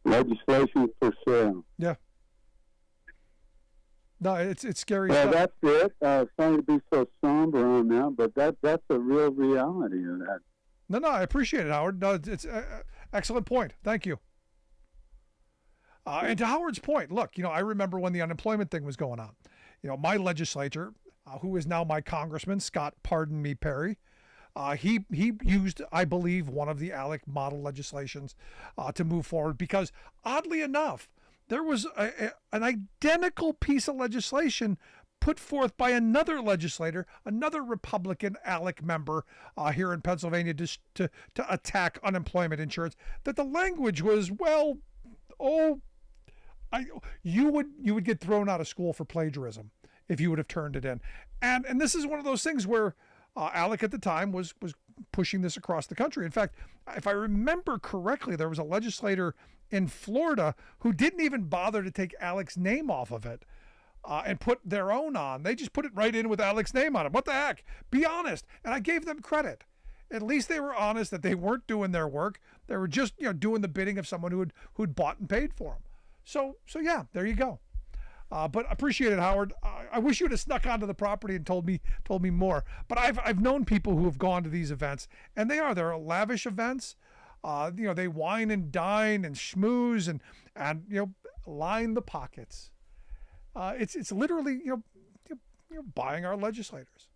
Speaker 16: Legislation for sale.
Speaker 2: Yeah. No, it's scary
Speaker 16: stuff.
Speaker 2: That's
Speaker 16: it. Sorry to be so somber on that, but that's a real reality of that.
Speaker 2: No, I appreciate it, Howard. No, it's excellent point. Thank you. And to Howard's point, look, I remember when the unemployment thing was going on. My legislature, who is now my congressman, Scott Pardon Me Perry, he used, I believe, one of the ALEC model legislations to move forward because, oddly enough, there was an identical piece of legislation put forth by another legislator, another Republican ALEC member here in Pennsylvania to attack unemployment insurance, that the language was, you would get thrown out of school for plagiarism if you would have turned it in. And this is one of those things where ALEC at the time was pushing this across the country. In fact, if I remember correctly, there was a legislator in Florida who didn't even bother to take Alec's name off of it and put their own on. They just put it right in with Alec's name on it. What the heck? Be honest. And I gave them credit. At least they were honest that they weren't doing their work. They were just doing the bidding of someone who'd bought and paid for them. So yeah, there you go. But appreciate it, Howard. I wish you would have snuck onto the property and told me more. But I've known people who have gone to these events, and they're lavish events. They wine and dine and schmooze and line the pockets. It's literally buying our legislators.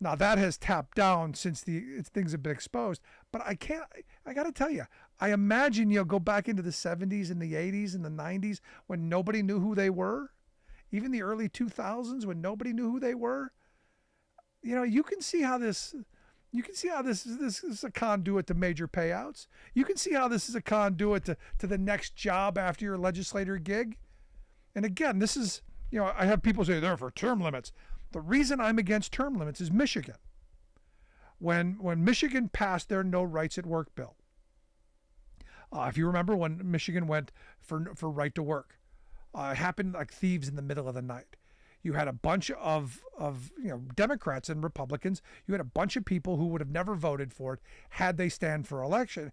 Speaker 2: Now that has tapped down since things have been exposed. But I got to tell you, I imagine go back into the 70s and the 80s and the 90s when nobody knew who they were, even the early 2000s when nobody knew who they were. You can see how this. You can see how this is a conduit to major payouts. You can see how this is a conduit to the next job after your legislator gig. And again, this is, I have people say they're for term limits. The reason I'm against term limits is Michigan. When Michigan passed their No Rights at Work bill, if you remember when Michigan went for right to work, it happened like thieves in the middle of the night. You had a bunch of Democrats and Republicans. You had a bunch of people who would have never voted for it had they stand for election,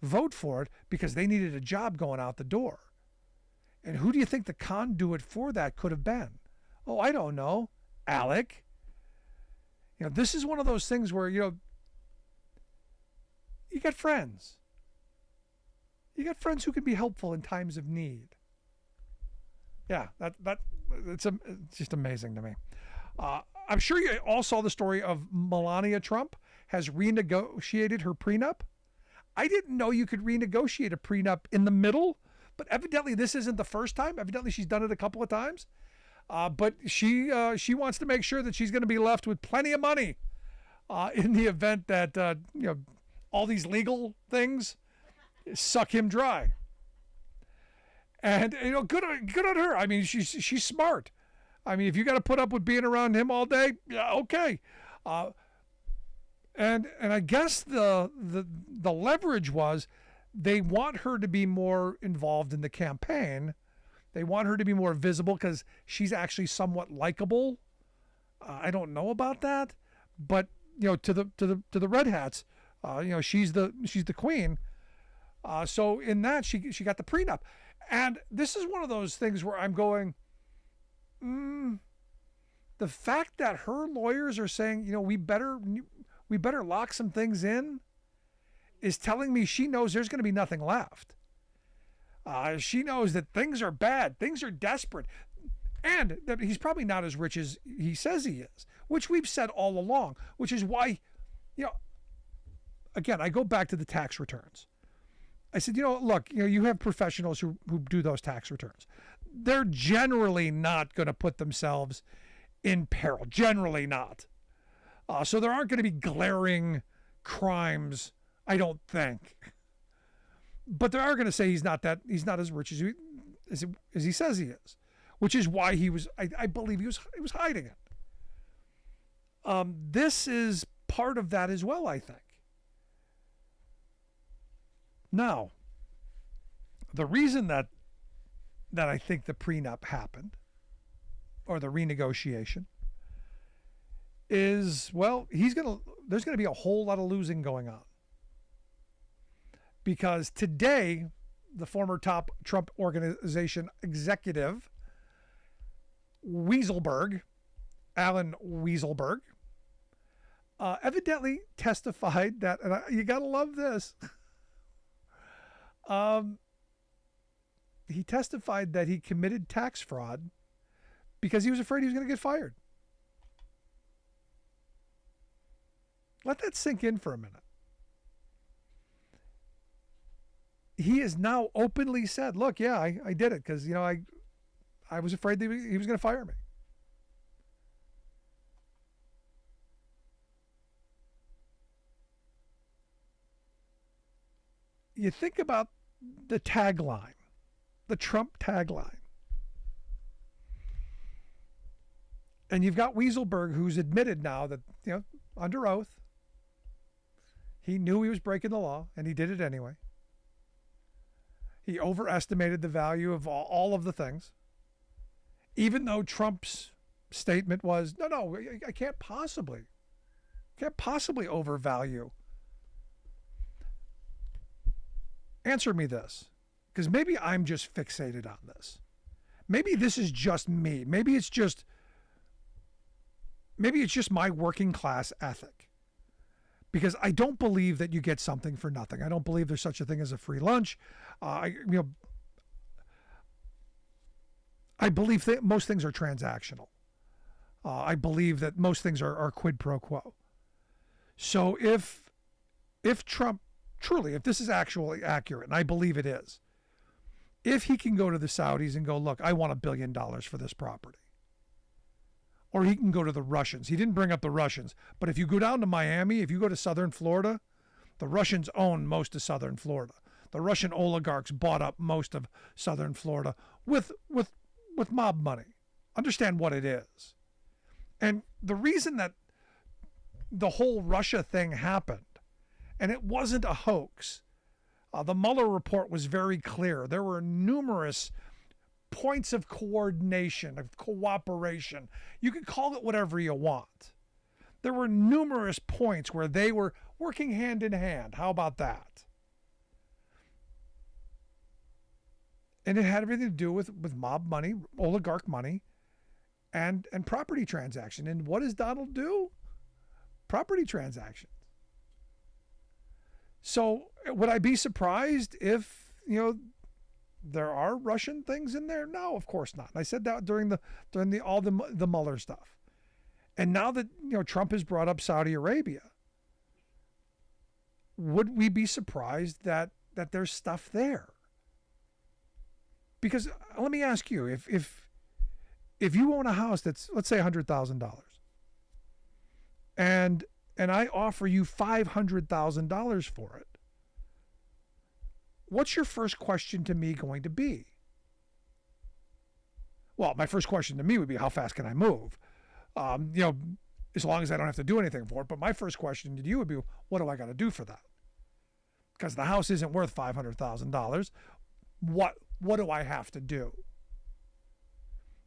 Speaker 2: vote for it because they needed a job going out the door. And who do you think the conduit for that could have been? Oh, I don't know. ALEC. This is one of those things where, you got friends. You got friends who can be helpful in times of need. Yeah, it's just amazing to me. I'm sure you all saw the story of Melania Trump has renegotiated her prenup. I didn't know you could renegotiate a prenup in the middle, but evidently this isn't the first time. Evidently she's done it a couple of times. But she wants to make sure that she's going to be left with plenty of money in the event that all these legal things suck him dry. And good on her. I mean, she's smart. I mean, if you got to put up with being around him all day, yeah, okay. And I guess the leverage was they want her to be more involved in the campaign. They want her to be more visible because she's actually somewhat likable. I don't know about that, but to the Red Hats, she's the queen. So in that she got the prenup, and this is one of those things where I'm going, the fact that her lawyers are saying we better lock some things in is telling me she knows there's going to be nothing left. She knows that things are bad, things are desperate, and that he's probably not as rich as he says he is, which we've said all along, which is why, again, I go back to the tax returns. I said, look, you have professionals who do those tax returns. They're generally not going to put themselves in peril, generally not. So there aren't going to be glaring crimes, I don't think. But they are going to say he's not as rich as he says he is, which is why he was. I believe he was hiding it. This is part of that as well, I think. Now, the reason that I think the prenup happened, or the renegotiation, is there's going to be a whole lot of losing going on. Because today, the former top Trump Organization executive, Alan Weaselberg, evidently testified that, and you got to love this, he testified that he committed tax fraud because he was afraid he was going to get fired. Let that sink in for a minute. He has now openly said, look, yeah, I did it because, I was afraid that he was going to fire me. You think about the tagline, the Trump tagline. And you've got Weaselberg, who's admitted now that, under oath, he knew he was breaking the law, and he did it anyway. He overestimated the value of all of the things, even though Trump's statement was, no, I can't possibly overvalue. Answer me this, because maybe I'm just fixated on this. Maybe this is just me. Maybe it's just my working class ethic. Because I don't believe that you get something for nothing. I don't believe there's such a thing as a free lunch. I believe that most things are transactional. I believe that most things are quid pro quo. So if Trump truly, if this is actually accurate, and I believe it is, if he can go to the Saudis and go, look, I want $1 billion for this property. Or he can go to the Russians. He didn't bring up the Russians. But if you go down to Miami, if you go to southern Florida, the Russians own most of southern Florida. The Russian oligarchs bought up most of southern Florida with mob money. Understand what it is. And the reason that the whole Russia thing happened, and it wasn't a hoax, the Mueller report was very clear. There were numerous points of coordination, of cooperation. You can call it whatever you want. There were numerous points where they were working hand in hand. How about that? And it had everything to do with mob money, oligarch money, and property transaction. And what does Donald do? Property transactions. So would I be surprised if, there are Russian things in there? No, of course not. And I said that during all the Mueller stuff. And now that, Trump has brought up Saudi Arabia, would we be surprised that there's stuff there? Because let me ask you, if you own a house that's, let's say, $100,000, and I offer you $500,000 for it, what's your first question to me going to be? Well, my first question to me would be, how fast can I move? As long as I don't have to do anything for it. But my first question to you would be, what do I got to do for that? Because the house isn't worth $500,000. What do I have to do?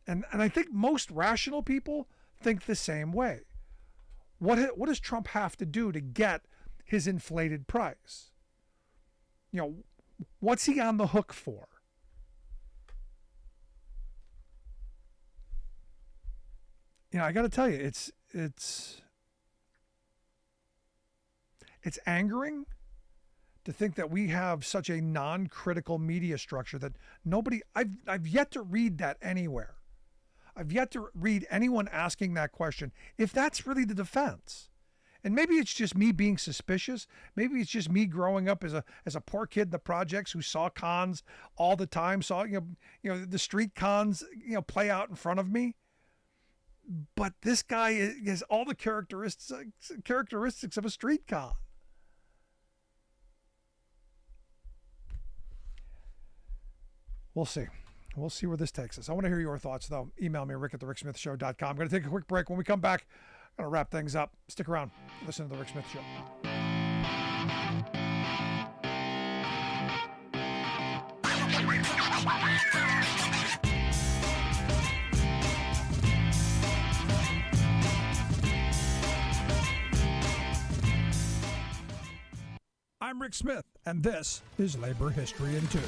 Speaker 2: And I think most rational people think the same way. What does Trump have to do to get his inflated price? What's he on the hook for? I got to tell you, it's angering to think that we have such a non-critical media structure that I've yet to read that anywhere. I've yet to read anyone asking that question, if that's really the defense. And maybe it's just me being suspicious. Maybe it's just me growing up as a poor kid in the projects who saw cons all the time, saw the street cons play out in front of me. But this guy has all the characteristics of a street con. We'll see. We'll see where this takes us. I want to hear your thoughts, though. Email me, rick@thericksmithshow.com. I'm going to take a quick break. When we come back, I'm going to wrap things up. Stick around. Listen to The Rick Smith Show. I'm Rick Smith, and this is Labor History in 2.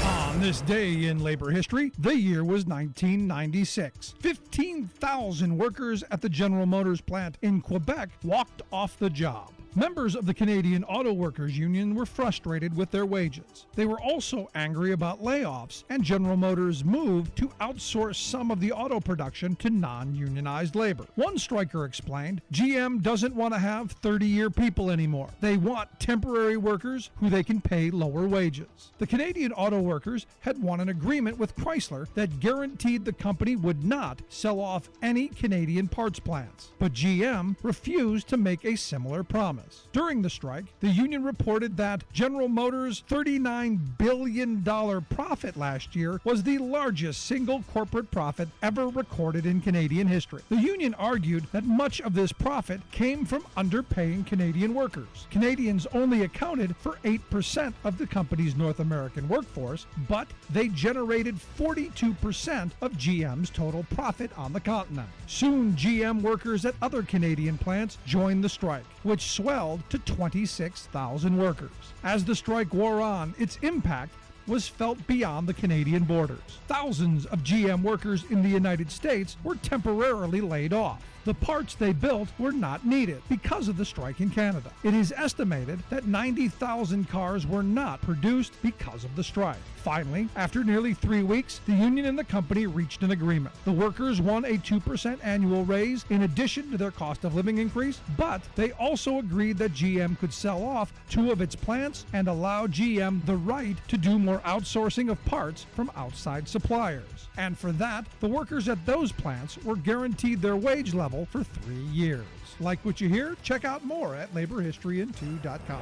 Speaker 2: On this day in labor history, the year was 1996. 15,000 workers at the General Motors plant in Quebec walked off the job. Members of the Canadian Auto Workers Union were frustrated with their wages. They were also angry about layoffs and General Motors' move to outsource some of the auto production to non-unionized labor. One striker explained, GM doesn't want to have 30-year people anymore. They want temporary workers who they can pay lower wages. The Canadian Auto Workers had won an agreement with Chrysler that guaranteed the company would not sell off any Canadian parts plants. But GM refused to make a similar promise. During the strike, the union reported that General Motors' $39 billion profit last year was the largest single corporate profit ever recorded in Canadian history. The union argued that much of this profit came from underpaying Canadian workers. Canadians only accounted for 8% of the company's North American workforce, but they generated 42% of GM's total profit on the continent. Soon, GM workers at other Canadian plants joined the strike, which swelled to 26,000 workers. As the strike wore on, its impact was felt beyond the Canadian borders. Thousands of GM workers in the United States were temporarily laid off. The parts they built were not needed because of the strike in Canada. It is estimated that 90,000 cars were not produced because of the strike. Finally, after nearly 3 weeks, the union and the company reached an agreement. The workers won a 2% annual raise in addition to their cost of living increase, but they also agreed that GM could sell off 2 of its plants and allow GM the right to do more outsourcing of parts from outside suppliers. And for that, the workers at those plants were guaranteed their wage level for 3 years. Like what you hear? Check out more at laborhistoryin2.com.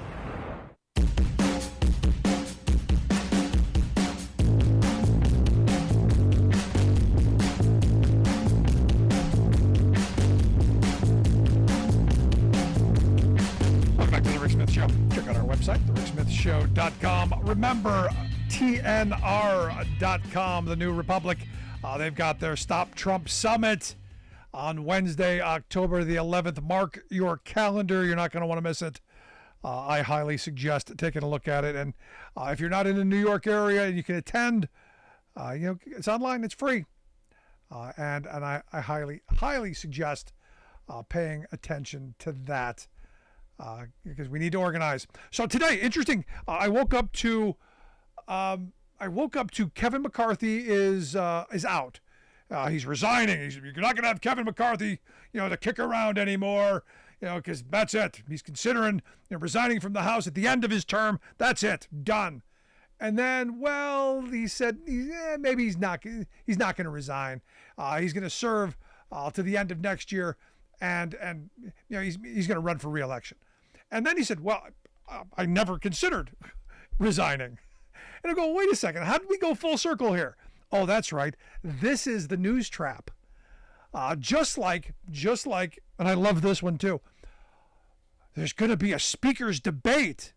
Speaker 2: Welcome back to The Rick Smith Show. Check out our website, thericksmithshow.com. Remember, TNR.com, the New Republic. They've got their Stop Trump Summit on Wednesday, October the 11th. Mark your calendar. You're not going to want to miss it. I highly suggest taking a look at it. And if you're not in the New York area and you can attend, it's online. It's free. And I highly suggest paying attention to that. because we need to organize. So today, interesting. I woke up to Kevin McCarthy is out. He's resigning. You're not going to have Kevin McCarthy, to kick around anymore, because that's it. He's considering resigning from the House at the end of his term. That's it, done. And then, he said maybe he's not going to resign. He's going to serve to the end of next year, and he's going to run for re-election. And then he said, I never considered resigning. And I go, wait a second, how did we go full circle here? Oh, that's right. This is the news trap. Just like, and I love this one too. There's going to be a speaker's debate,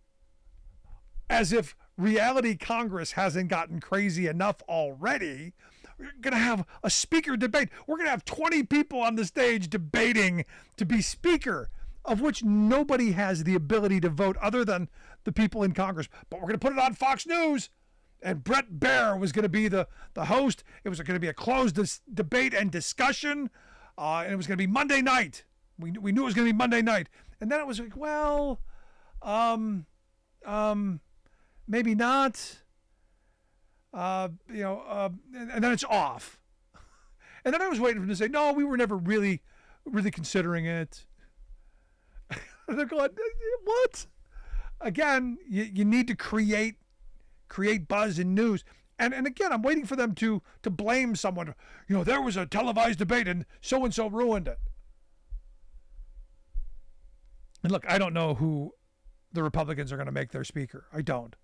Speaker 2: as if reality Congress hasn't gotten crazy enough already. We're going to have a speaker debate. We're going to have 20 people on the stage debating to be speaker, of which nobody has the ability to vote other than the people in Congress. But we're going to put it on Fox News. And Brett Baer was going to be the host. It was going to be a closed debate and discussion. And it was going to be Monday night. We knew it was going to be Monday night. And then it was like, maybe not. And then it's off. And then I was waiting for him to say, no, we were never really considering it. And they're going, what? Again, you need to create buzz in news. And again, I'm waiting for them to blame someone. There was a televised debate and so ruined it. And look, I don't know who the Republicans are going to make their speaker. I don't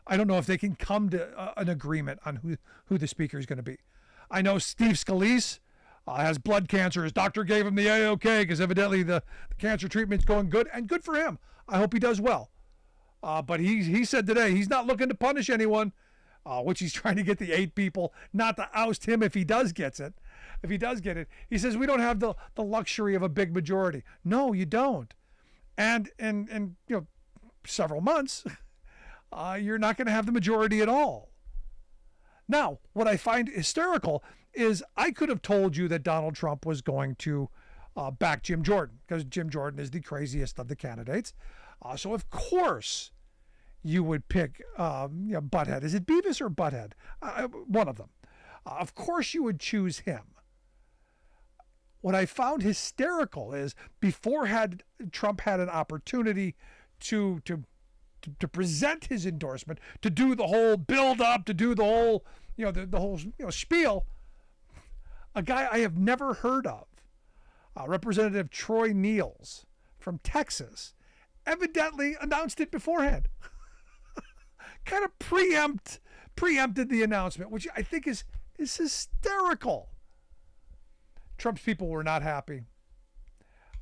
Speaker 2: know if they can come to an agreement on who the speaker is going to be. I know Steve Scalise has blood cancer. His doctor gave him the A-OK because evidently the cancer treatment's going good, and good for him. I hope he does well. But he said today he's not looking to punish anyone, which he's trying to get the 8 people not to oust him if he does get it. He says we don't have the luxury of a big majority. No, you don't. And several months, you're not going to have the majority at all. Now, what I find hysterical is I could have told you that Donald Trump was going to back Jim Jordan, because Jim Jordan is the craziest of the candidates. So of course you would pick Butthead. Is it Beavis or Butthead? One of them. Of course you would choose him. What I found hysterical is before Trump had an opportunity to present his endorsement, to do the whole build up, to do the whole the whole spiel, a guy I have never heard of, Representative Troy Niels from Texas, evidently announced it beforehand. Kind of preempted the announcement, which I think is hysterical. Trump's people were not happy.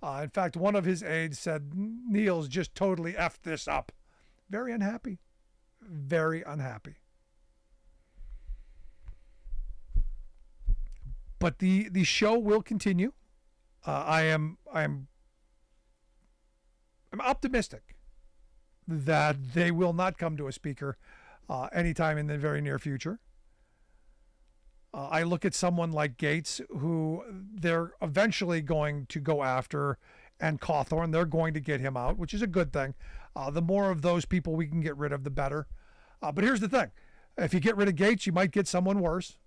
Speaker 2: In fact, one of his aides said Niels just totally effed this up. Very unhappy. Very unhappy. But the show will continue. I'm optimistic that they will not come to a speaker anytime in the very near future. I look at someone like Gates, who they're eventually going to go after, and Cawthorn, they're going to get him out, which is a good thing. The more of those people we can get rid of, the better. But here's the thing. If you get rid of Gates, you might get someone worse.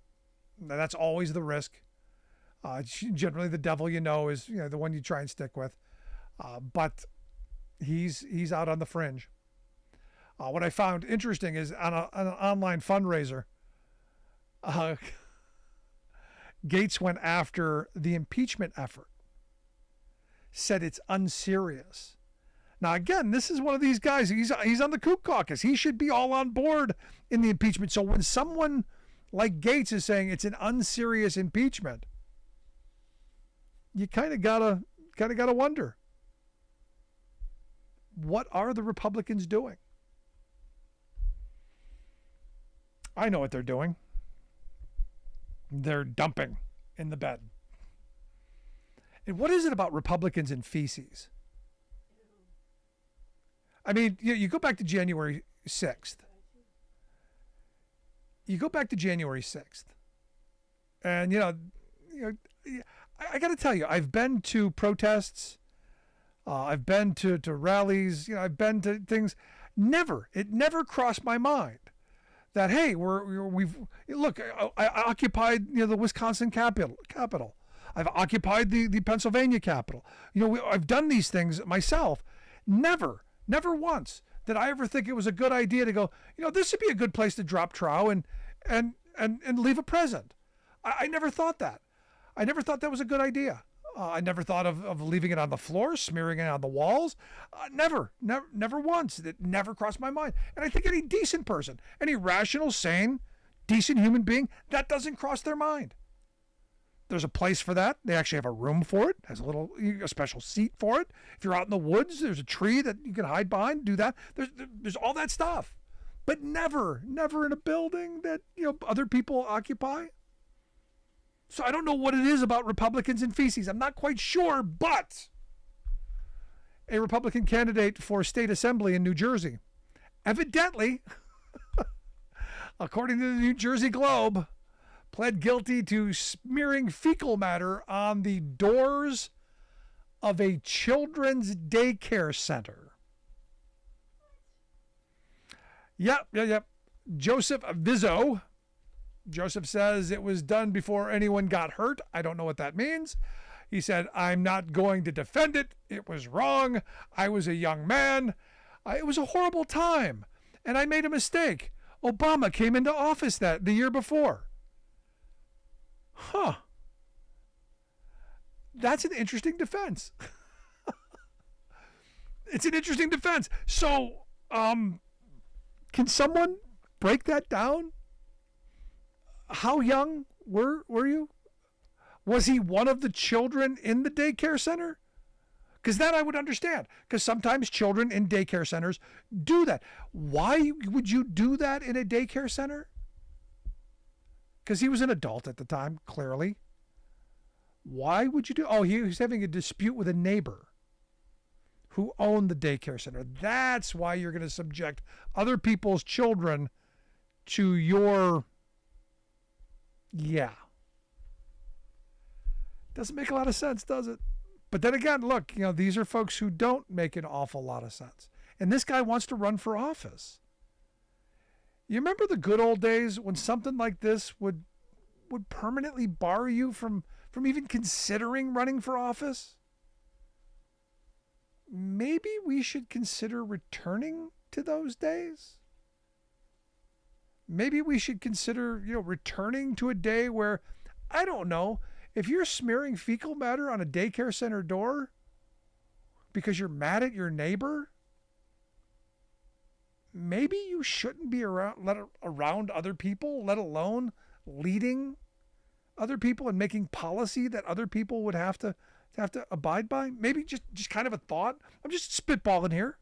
Speaker 2: That's always the risk. Generally, the devil is the one you try and stick with. But he's out on the fringe. What I found interesting is on an online fundraiser, Gates went after the impeachment effort, said it's unserious. Now, again, this is one of these guys. He's on the Kook caucus. He should be all on board in the impeachment. So when someone like Gates is saying it's an unserious impeachment, you kind of gotta wonder, what are the Republicans doing? I know what they're doing. They're dumping in the bed. And what is it about Republicans and feces? I mean, you go back to January 6th. And I got to tell you, I've been to protests I've been to rallies. I've been to things. It never crossed my mind that, hey, we've look. I occupied the Wisconsin capital. I've occupied the Pennsylvania capital. I've done these things myself. Never once did I ever think it was a good idea to go, this would be a good place to drop trow and leave a present. I never thought that. I never thought that was a good idea. I never thought of leaving it on the floor, smearing it on the walls. Never once. It never crossed my mind. And I think any decent person, any rational, sane, decent human being, that doesn't cross their mind. There's a place for that. They actually have a room for it. Has a special seat for it. If you're out in the woods, there's a tree that you can hide behind. Do that. There's all that stuff. But never in a building that other people occupy. So I don't know what it is about Republicans and feces. I'm not quite sure, but a Republican candidate for state assembly in New Jersey, evidently, according to the New Jersey Globe, pled guilty to smearing fecal matter on the doors of a children's daycare center. Yep. Joseph Vizzo. Joseph says it was done before anyone got hurt. I don't know what that means. He said, I'm not going to defend it. It was wrong. I was a young man. It was a horrible time. And I made a mistake. Obama came into office the year before. Huh. That's an interesting defense. It's an interesting defense. So, can someone break that down? How young were you? Was he one of the children in the daycare center? Because that I would understand. Because sometimes children in daycare centers do that. Why would you do that in a daycare center? Because he was an adult at the time, clearly. Why would you do? Oh, he was having a dispute with a neighbor who owned the daycare center. That's why you're going to subject other people's children to your... Yeah. Doesn't make a lot of sense, does it? But then again, look, these are folks who don't make an awful lot of sense. And this guy wants to run for office. You remember the good old days when something like this would permanently bar you from even considering running for office? Maybe we should consider returning to those days. Maybe we should consider, returning to a day where, I don't know, if you're smearing fecal matter on a daycare center door because you're mad at your neighbor, maybe you shouldn't be around other people, let alone leading other people and making policy that other people would have to abide by. Maybe just kind of a thought. I'm just spitballing here.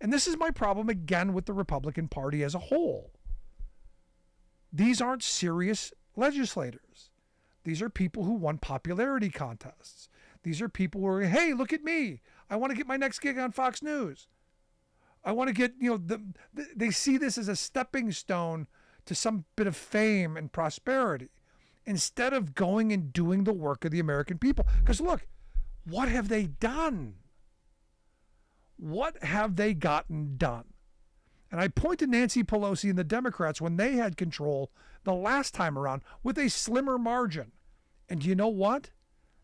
Speaker 2: And this is my problem again with the Republican Party as a whole. These aren't serious legislators. These are people who won popularity contests. These are people who are, hey, look at me. I want to get my next gig on Fox News. I want to get, they see this as a stepping stone to some bit of fame and prosperity instead of going and doing the work of the American people. Because look, what have they done? What have they gotten done? And I point to Nancy Pelosi and the Democrats when they had control the last time around with a slimmer margin. And you know what?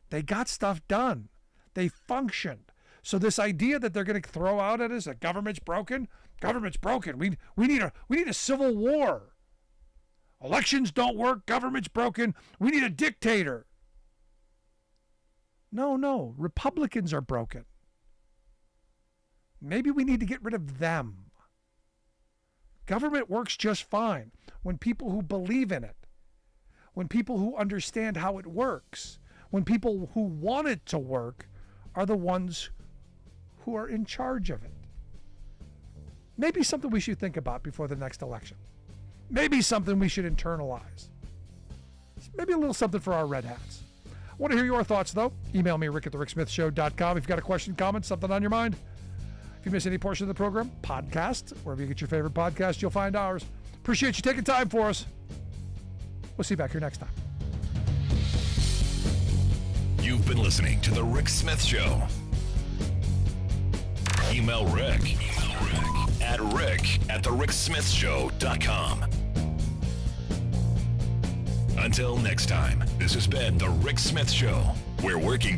Speaker 2: They got stuff done. They functioned. So this idea that they're going to throw out at us that government's broken. We need a civil war. Elections don't work. Government's broken. We need a dictator. No. Republicans are broken. Maybe we need to get rid of them. Government works just fine when people who believe in it, when people who understand how it works, when people who want it to work are the ones who are in charge of it. Maybe something we should think about before the next election. Maybe something we should internalize. Maybe a little something for our red hats. I want to hear your thoughts, though. Email me, rick@thericksmithshow.com. If you've got a question, comment, something on your mind. If you miss any portion of the program, podcast, wherever you get your favorite podcast, you'll find ours. Appreciate you taking time for us. We'll see you back here next time.
Speaker 1: You've been listening to The Rick Smith Show. Email Rick at rick@thericksmithshow.com. Until next time, this has been The Rick Smith Show, where working people